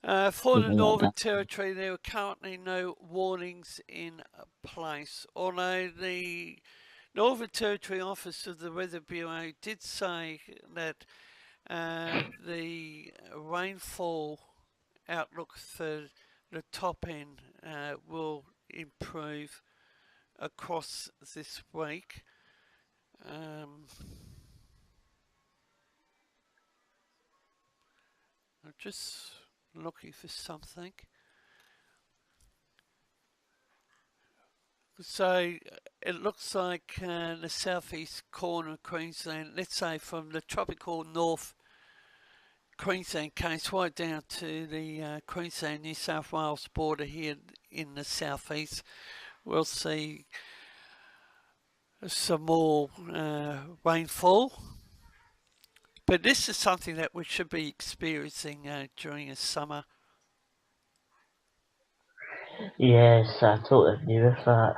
For the Northern Territory, there are currently no warnings in place, although the Northern Territory Office of the Weather Bureau did say that the rainfall outlook for the top end will improve across this week. I'm just looking for something. So it looks like the southeast corner of Queensland, let's say from the tropical north Queensland coast right down to the Queensland New South Wales border here in the southeast, we'll see some more rainfall. But this is something that we should be experiencing during the summer. Yes, I totally agree with that.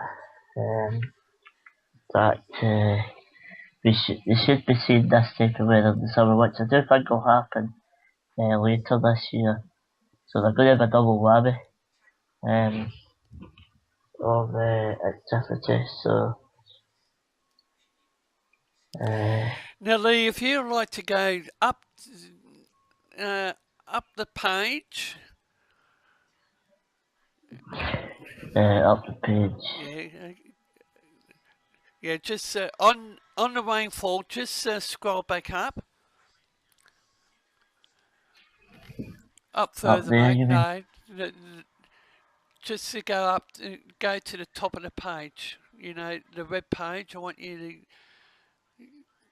We should be seeing this type of weather in the summer, which I do think will happen later this year. So they're going to have a double whammy of activity. So now, Lee, if you'd like to go up the page. Up the page. Yeah, just on the rainfall, just scroll back up. Up further, there, mate. No, just to go up, go to the top of the page. You know, the red page. I want you to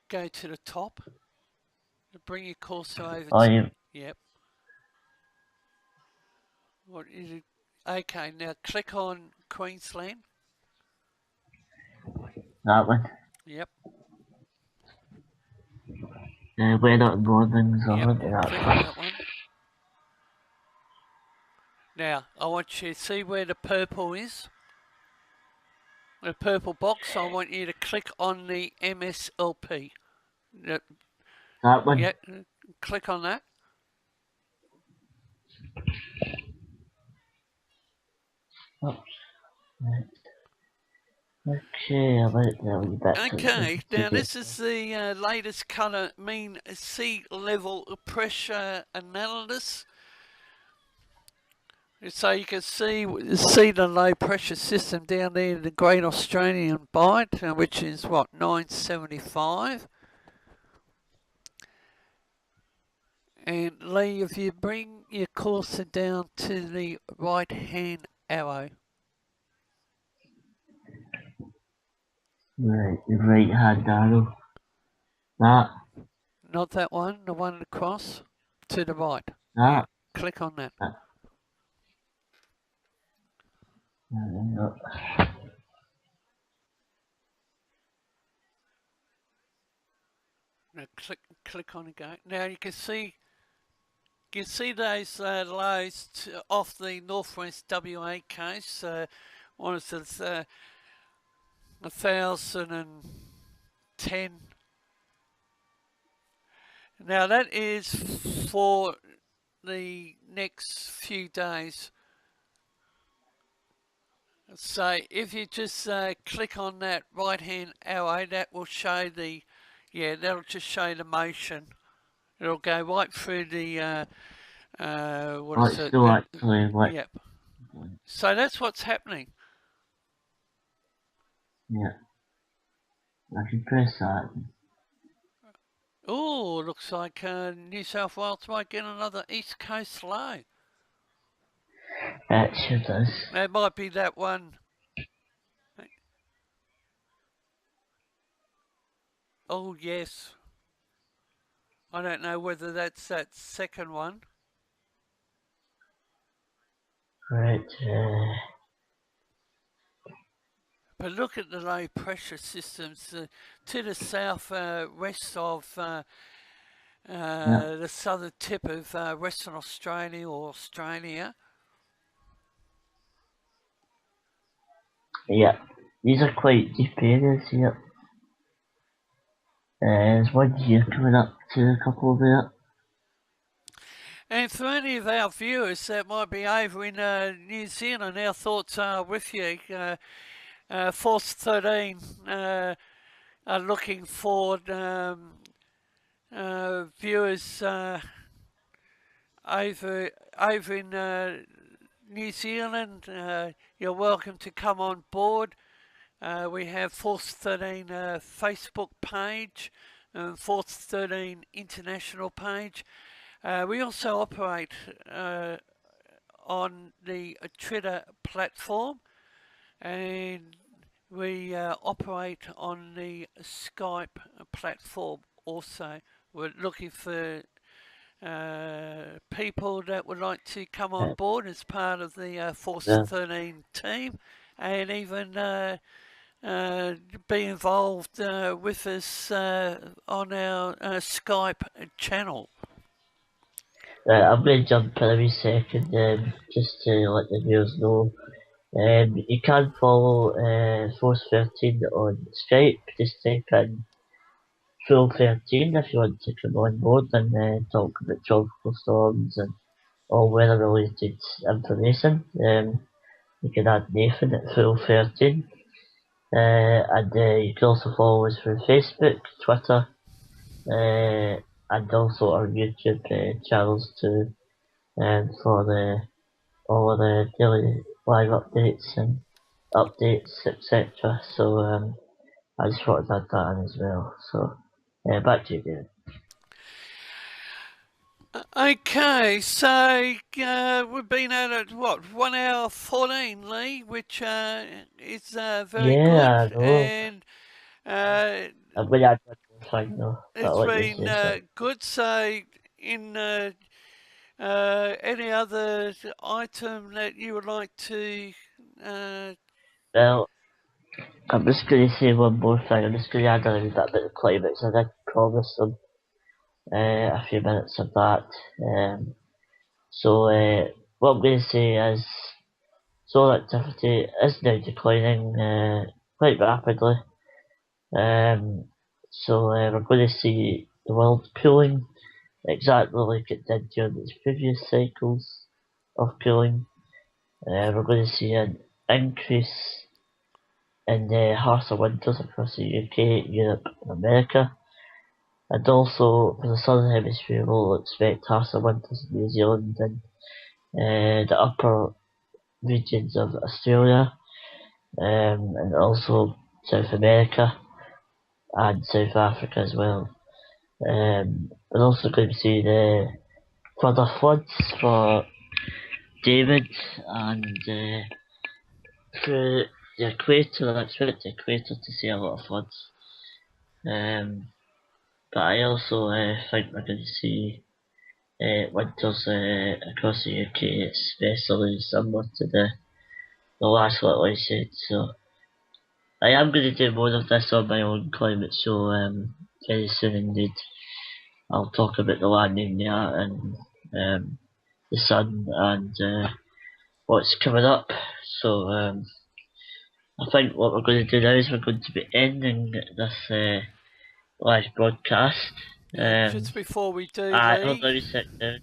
go to the top. Bring your cursor over. Yep. What is it? Okay, now click on Queensland. That one. Yep. Weather warnings or Yep. that. Click on that one. Now, I want you to see where the purple is. The purple box, I want you to click on the MSLP. That one? Yeah, click on that. Oops. Right. Okay, I like that wee bit. Okay, now this is the latest colour mean sea level pressure analysis. So you can see the low pressure system down there, the Great Australian Bight, which is what, 975. And Lee, if you bring your cursor down to the right hand arrow. Right, the right hand arrow. That. Not that one, the one across to the right. That. Click on that. No. Now click on it again. Now you can see those lows off the northwest WA coast. One is 1,010. Now that is for the next few days. So if you just click on that right hand arrow, that will show the, that'll just show the motion. It'll go right through the, what is it? Still actually, like, yep. So that's what's happening. Yeah. I can press that. Oh, looks like New South Wales might get another East Coast low. It sure does. That might be that one. Oh, yes. I don't know whether that's that second one. Right. But look at the low pressure systems to the south west of the southern tip of Western Australia or Australia. Yeah, these are quite deep areas here. There's 1 year coming up to a couple there. And for any of our viewers that might be over in New Zealand, our thoughts are with you. Force 13 are looking for viewers over in New Zealand. You're welcome to come on board. We have Force 13 Facebook page and Force 13 International page. We also operate on the Twitter platform, and we operate on the Skype platform also. We're looking for people that would like to come on board as part of the Force 13 team, and even be involved with us on our Skype channel. I'm going to jump in a wee second just to let the viewers know. You can follow Force 13 on Skype. Just type in Full 13 if you want to come on board and talk about tropical storms and all weather related information. You can add Nathan at Full 13. And you can also follow us through Facebook, Twitter, and also our YouTube channels too, for all of the daily live updates and updates, etc. So I just wanted to add that in as well. So back to you, David. Okay, so we've been at it, what, 1 hour 14, Lee, which is very good. And I'm going to add one more thing though. It's been good. So, in any other item that you would like to? Well, I'm just going to say one more thing. I'm just going to add a little bit about the climate. So I did promise them a few minutes of that. So what I'm going to say is solar activity is now declining quite rapidly. So we're going to see the world cooling exactly like it did during its previous cycles of cooling. We're going to see an increase in the harsher winters across the UK, Europe and America. And also for the southern hemisphere we'll expect harsher winters in New Zealand and the upper regions of Australia, and also South America and South Africa as well. We're also going to see the further floods for David and through the equator. I expect the equator to see a lot of floods. But I also think we're going to see winters across the UK, especially similar to the last little I said. So I am going to do more of this on my own climate show very soon indeed. I'll talk about the La Nina and the sun and what's coming up. So I think what we're going to do now is we're going to be ending this live broadcast. Just before we do, Hold Lee. on a second.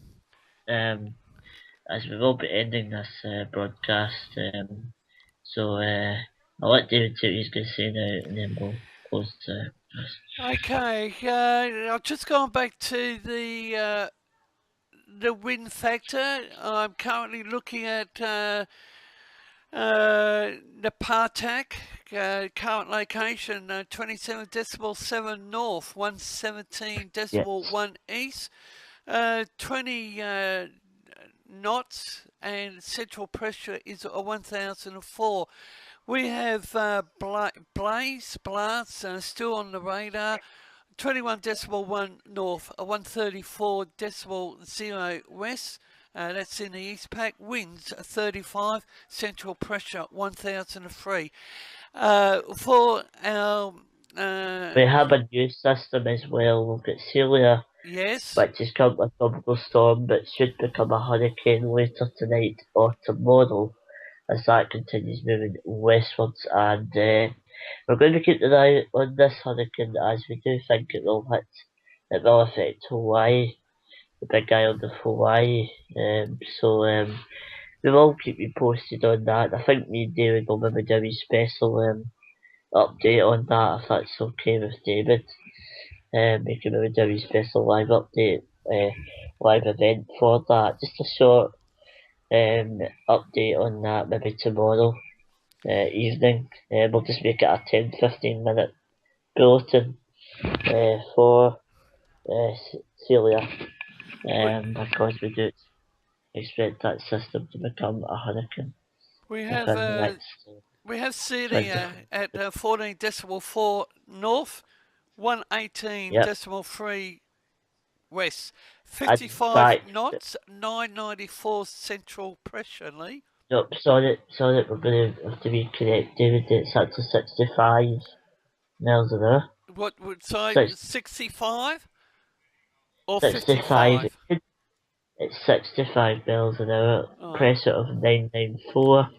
As we will be ending this broadcast. So I'll let David say what he's going to say now, and then we'll close the. Okay, I've just gone back to the wind factor. I'm currently looking at Napartak, current location 27.7 north, 117.1 east, 20 knots, and central pressure is 1004. We have blasts still on the radar. 21.1 north, 134.0 west. That's in the East Pac. Winds 35. Central pressure 1003. For our we have a new system as well. We've got Celia, yes, which is currently a tropical storm, but should become a hurricane later tonight or tomorrow, as that continues moving westwards. And we're going to keep an eye on this hurricane, as we do think it will affect Hawaii, the big island of Hawaii. So we will keep you posted on that. I think me and David will maybe do a special update on that, if that's okay with David. We can maybe do a special live update, live event for that. Just a short update on that, maybe tomorrow evening. We'll just make it a 10-15 minute bulletin for Celia, because we do expect that system to become a hurricane. We have Celia at 14.4 north, 118.3 west, 55 knots, 994 central pressure, Lee. Nope, sorry, we're going to have to be correct, David. It's up to 65 miles an hour. What would say 65 or 65? It's 65 miles an hour. Oh. Pressure of 994.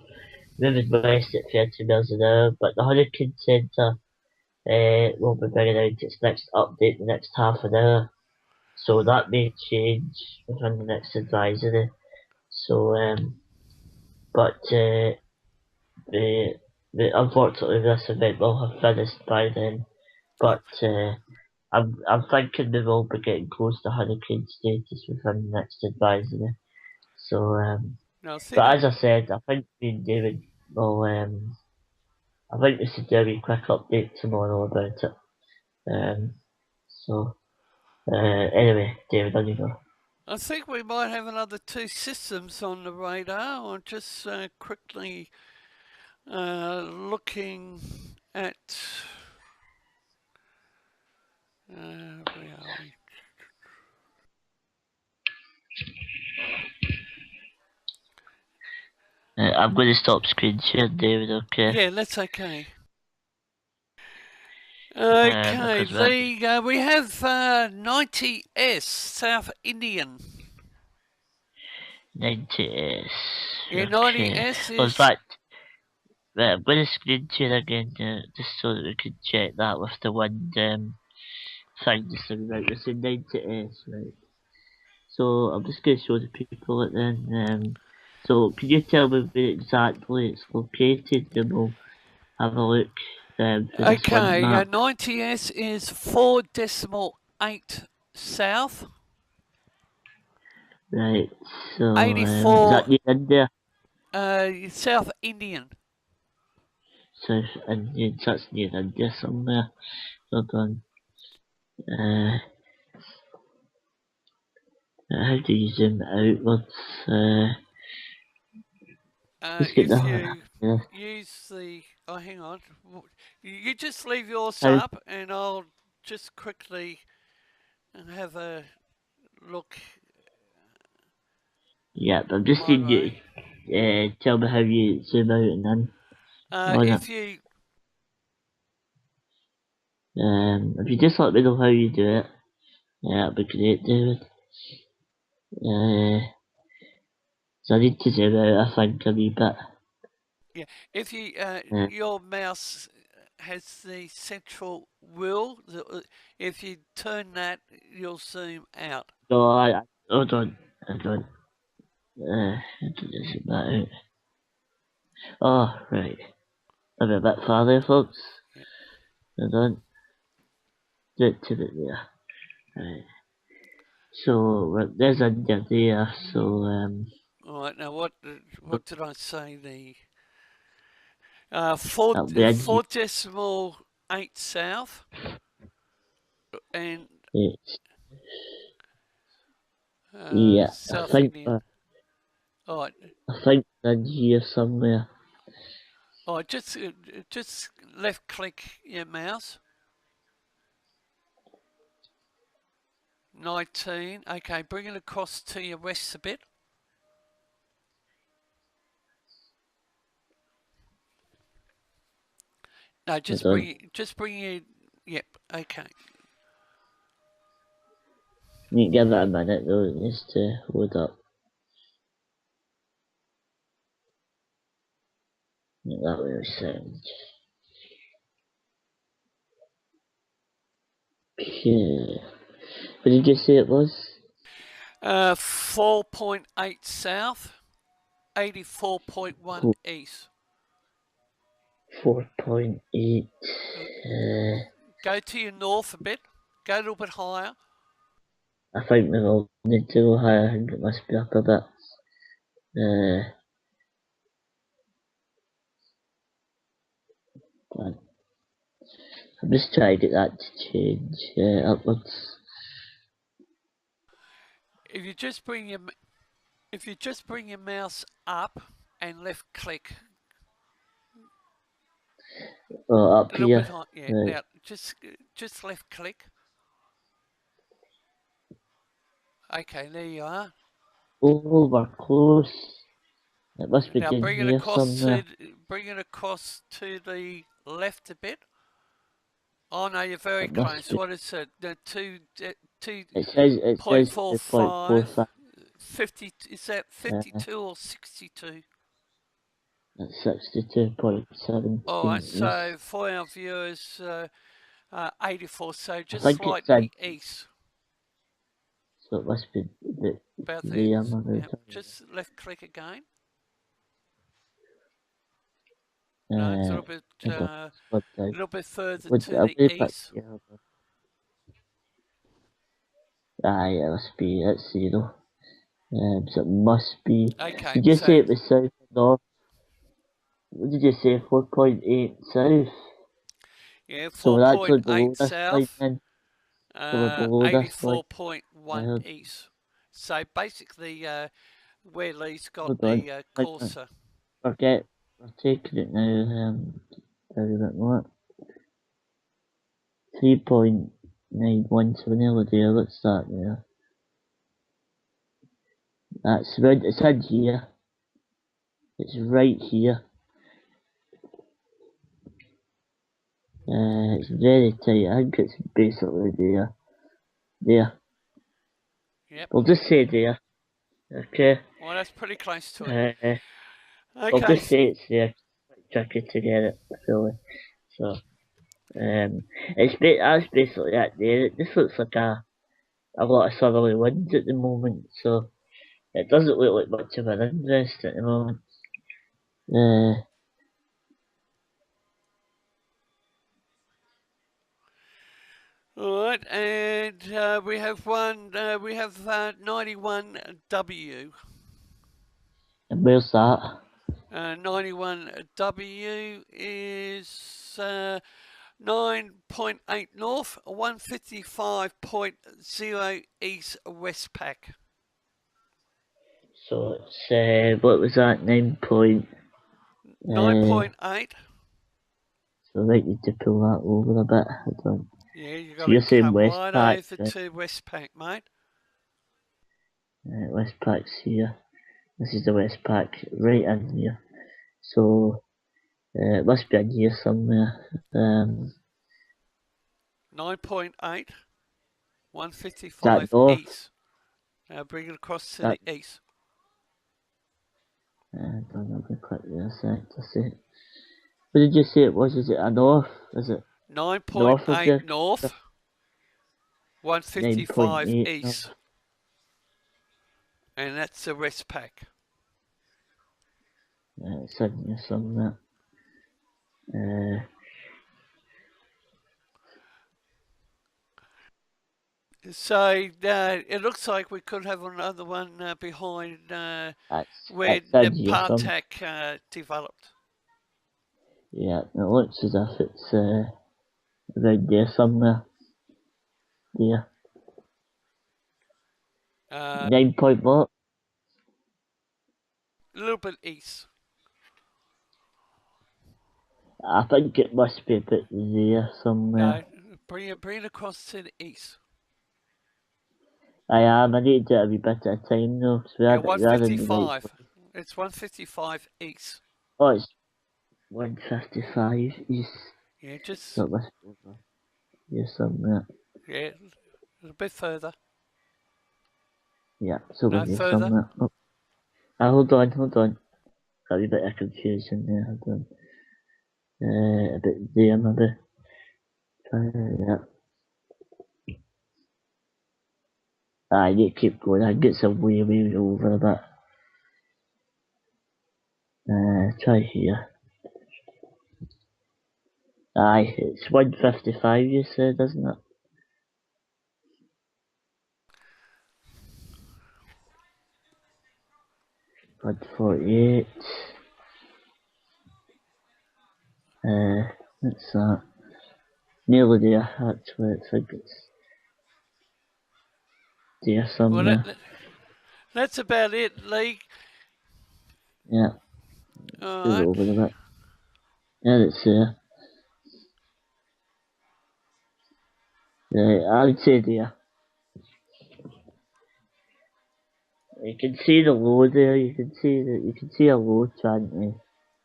Moving west at 30 miles an hour. But the Hurricane Centre will be bringing out its next update the next half an hour. So that may change within the next advisory. So, but unfortunately this event will have finished by then. But I'm thinking we will be getting close to hurricane status within the next advisory. So, but as I said, I think me and David will. I think we should do a wee quick update tomorrow about it. So, anyway, David, on you go. I think we might have another 2 systems on the radar. I'm just quickly looking at. Where are we? I'm going to stop screen share, David, okay? Yeah, that's okay. Okay, Lee, we have 90S, South Indian. 90S. Yeah, okay. 90S is... Well, in fact, right, I'm going to screen share again, just so that we can check that with the wind thing just about. It's a 90S, right? So, I'm just going to show the people it then. So, can you tell me where exactly it's located, and we'll have a look. Okay, 90S is 4.8 south. Right, so, is 84, that New India? South Indian. South Indian, that's near India somewhere. Hold on. How do you zoom outwards? Let's get If the... you Yeah. use the, oh, hang on. You just leave yours How, up, and I'll just quickly have a look yeah, but I'm just my need you way. to tell me how you zoom out and in on it. If you, If you just let me know how you do it, yeah, that'd be great, David. So I need to zoom out, I think, a wee bit. yeah, if you, Uh, your mouse has the central wheel. If you turn that, you'll zoom out. no, hold on, hold on. How to zoom that out? Oh, right. I'm a bit farther, folks. Yeah. Hold on. Do it to it there. Right. So, there's India there, so, All right. Now, what did I say? Four that'll be India. 4.8 south, and It's, yeah, South Indian. All right. I think in here somewhere. Oh, just left click your mouse. 19. Okay, bring it across to your west a bit. No, just Hold on. bring it. Yep. Okay. You can give it a minute though, it needs to load up. Make that way sound. Okay. What did you say it was? 4.8 south, 84.1 east. 4.8. Go to your north a bit. Go a little bit higher. I think we all need to go higher. I think it must be up a bit. But I'm just trying to get that to change upwards. If you just bring your mouse up and left click Oh, up a little bit here. higher. Yeah. Right. Now just left click. Okay, there you are. Oh, we're close. It must be Now down here somewhere. bring it across to the left a bit. Oh no, you're very It must close. be. What is it? The two It point says four 2.45. 50. Is that 52 or 62? It's 62.17. All right. Yes. So for our viewers, 84. So I just think it's in. slightly east. So it must be About there. the amount. Yep. Just left click again. No, it's I don't a what I little bit further would to I'll the be back east. here. Aye, it must be it's 0. So it must be. Okay. Did you say So it was south or north? What did you say? 4.8 south. yeah, So we're actually below 4.8 this line south. then. So we're below this line. 84.1 east. So basically, where Lee's got Hold on. the Wait a minute. Corsa. Forget. We're taking it now. Tell you a bit more. 3.91, so we're nearly there. Let's start there. That's right. It's in here. It's right here. It's very tight. I think it's basically there. There. Yep. We'll just say there. Okay. Well, that's pretty close to it. We'll Okay. just say it's there. It's tricky to get it fully. So, that's basically it there. It just looks like a lot of southerly winds at the moment, so it doesn't look like much of an interest at the moment. All right, and we have 91W. And where's that? 91W is 9.8 north, 155.0 east Westpac. So it's, what was that, 9 point? 9.8. So I might need to pull that over a bit. I don't. Yeah, you So got you're to saying come Westpac, right right? over to Westpac, mate. Westpac's here. This is the Westpac right in here. So it must be in here somewhere. 9.8, Is 155 that north? east. Now bring it across to That- the east. I don't know, I'm gonna click there a sec to see. What did you say it was? Is it a north? Is it north of 9.8 the north, 155 9.8? east. And that's the Westpac. It's in here somewhere. So it looks like we could have another one behind where It's in here Partac developed. Yeah, it looks as if it's around there somewhere. Yeah. 9 point what? A little bit east. I think it must be a bit there somewhere. No, bring it across to the east. I need to do it a wee bit at a time though. So Yeah, we are in the 155. right. It's 155 east. Oh, it's 155 east. Yeah, just So it must be over here somewhere. yeah, a little bit further. Yeah, so No we're here further. somewhere. Oh. Hold on. Got a wee bit of confusion there. Hold on. A bit there maybe. Yeah. I need to keep going. I get some way over a bit. Try here. Aye, it's 155 you said, isn't it? $148. What's that? Nearly there, actually. I think it's there somewhere. Well, that's about it, Lee. Yeah, All move it right. over a bit. Yeah, it's there. Right, I would say there. You can see the low there. You can see a low trying to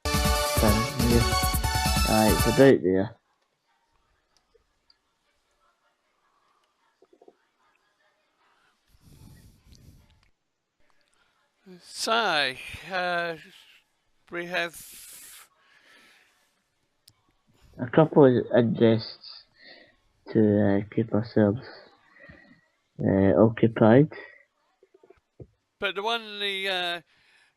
spin here. Aye, it's about there. So we have A couple of interests to keep ourselves occupied. but the one the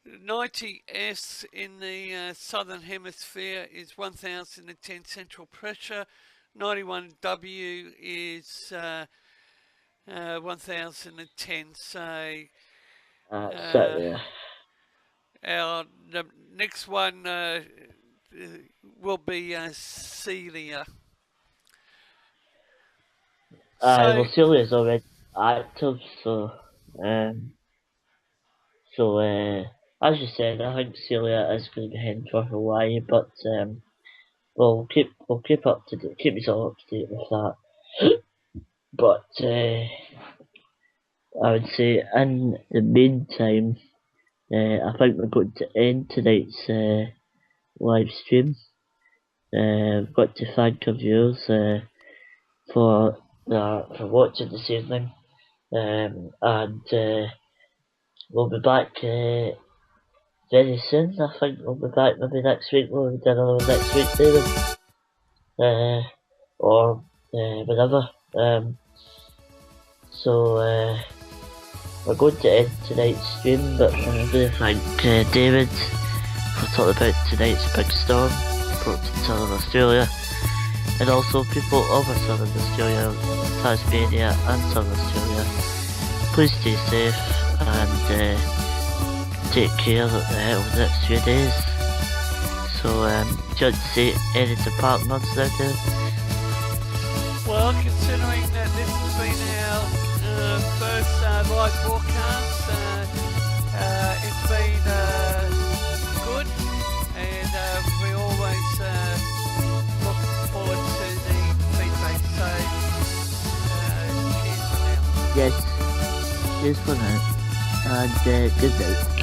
90S in the southern hemisphere is 1010 central pressure. 91W is 1010. So Sit there. the next one will be Celia. Well, Celia's already active, so as you said, I think Celia is going to be heading for Hawaii, but we'll keep up to date, keep us all up to date with that. But I would say in the meantime, I think we're going to end tonight's live stream. We've got to thank our viewers for watching this evening, and we'll be back very soon. I think we'll be back maybe next week. We'll be doing another next week, David, or whenever. So we're going to end tonight's stream, but I'm going to thank David for talking about tonight's big storm brought to Southern Australia. and also people over Southern Australia, Tasmania and Southern Australia. Please stay safe and take care over the next few days. So, do you want to say any departments there, Dave? Well, considering that this has been our first live broadcast, it's been good, and we always look forward to the feedback. So, cheers for now. Yes, cheers for now, and good night.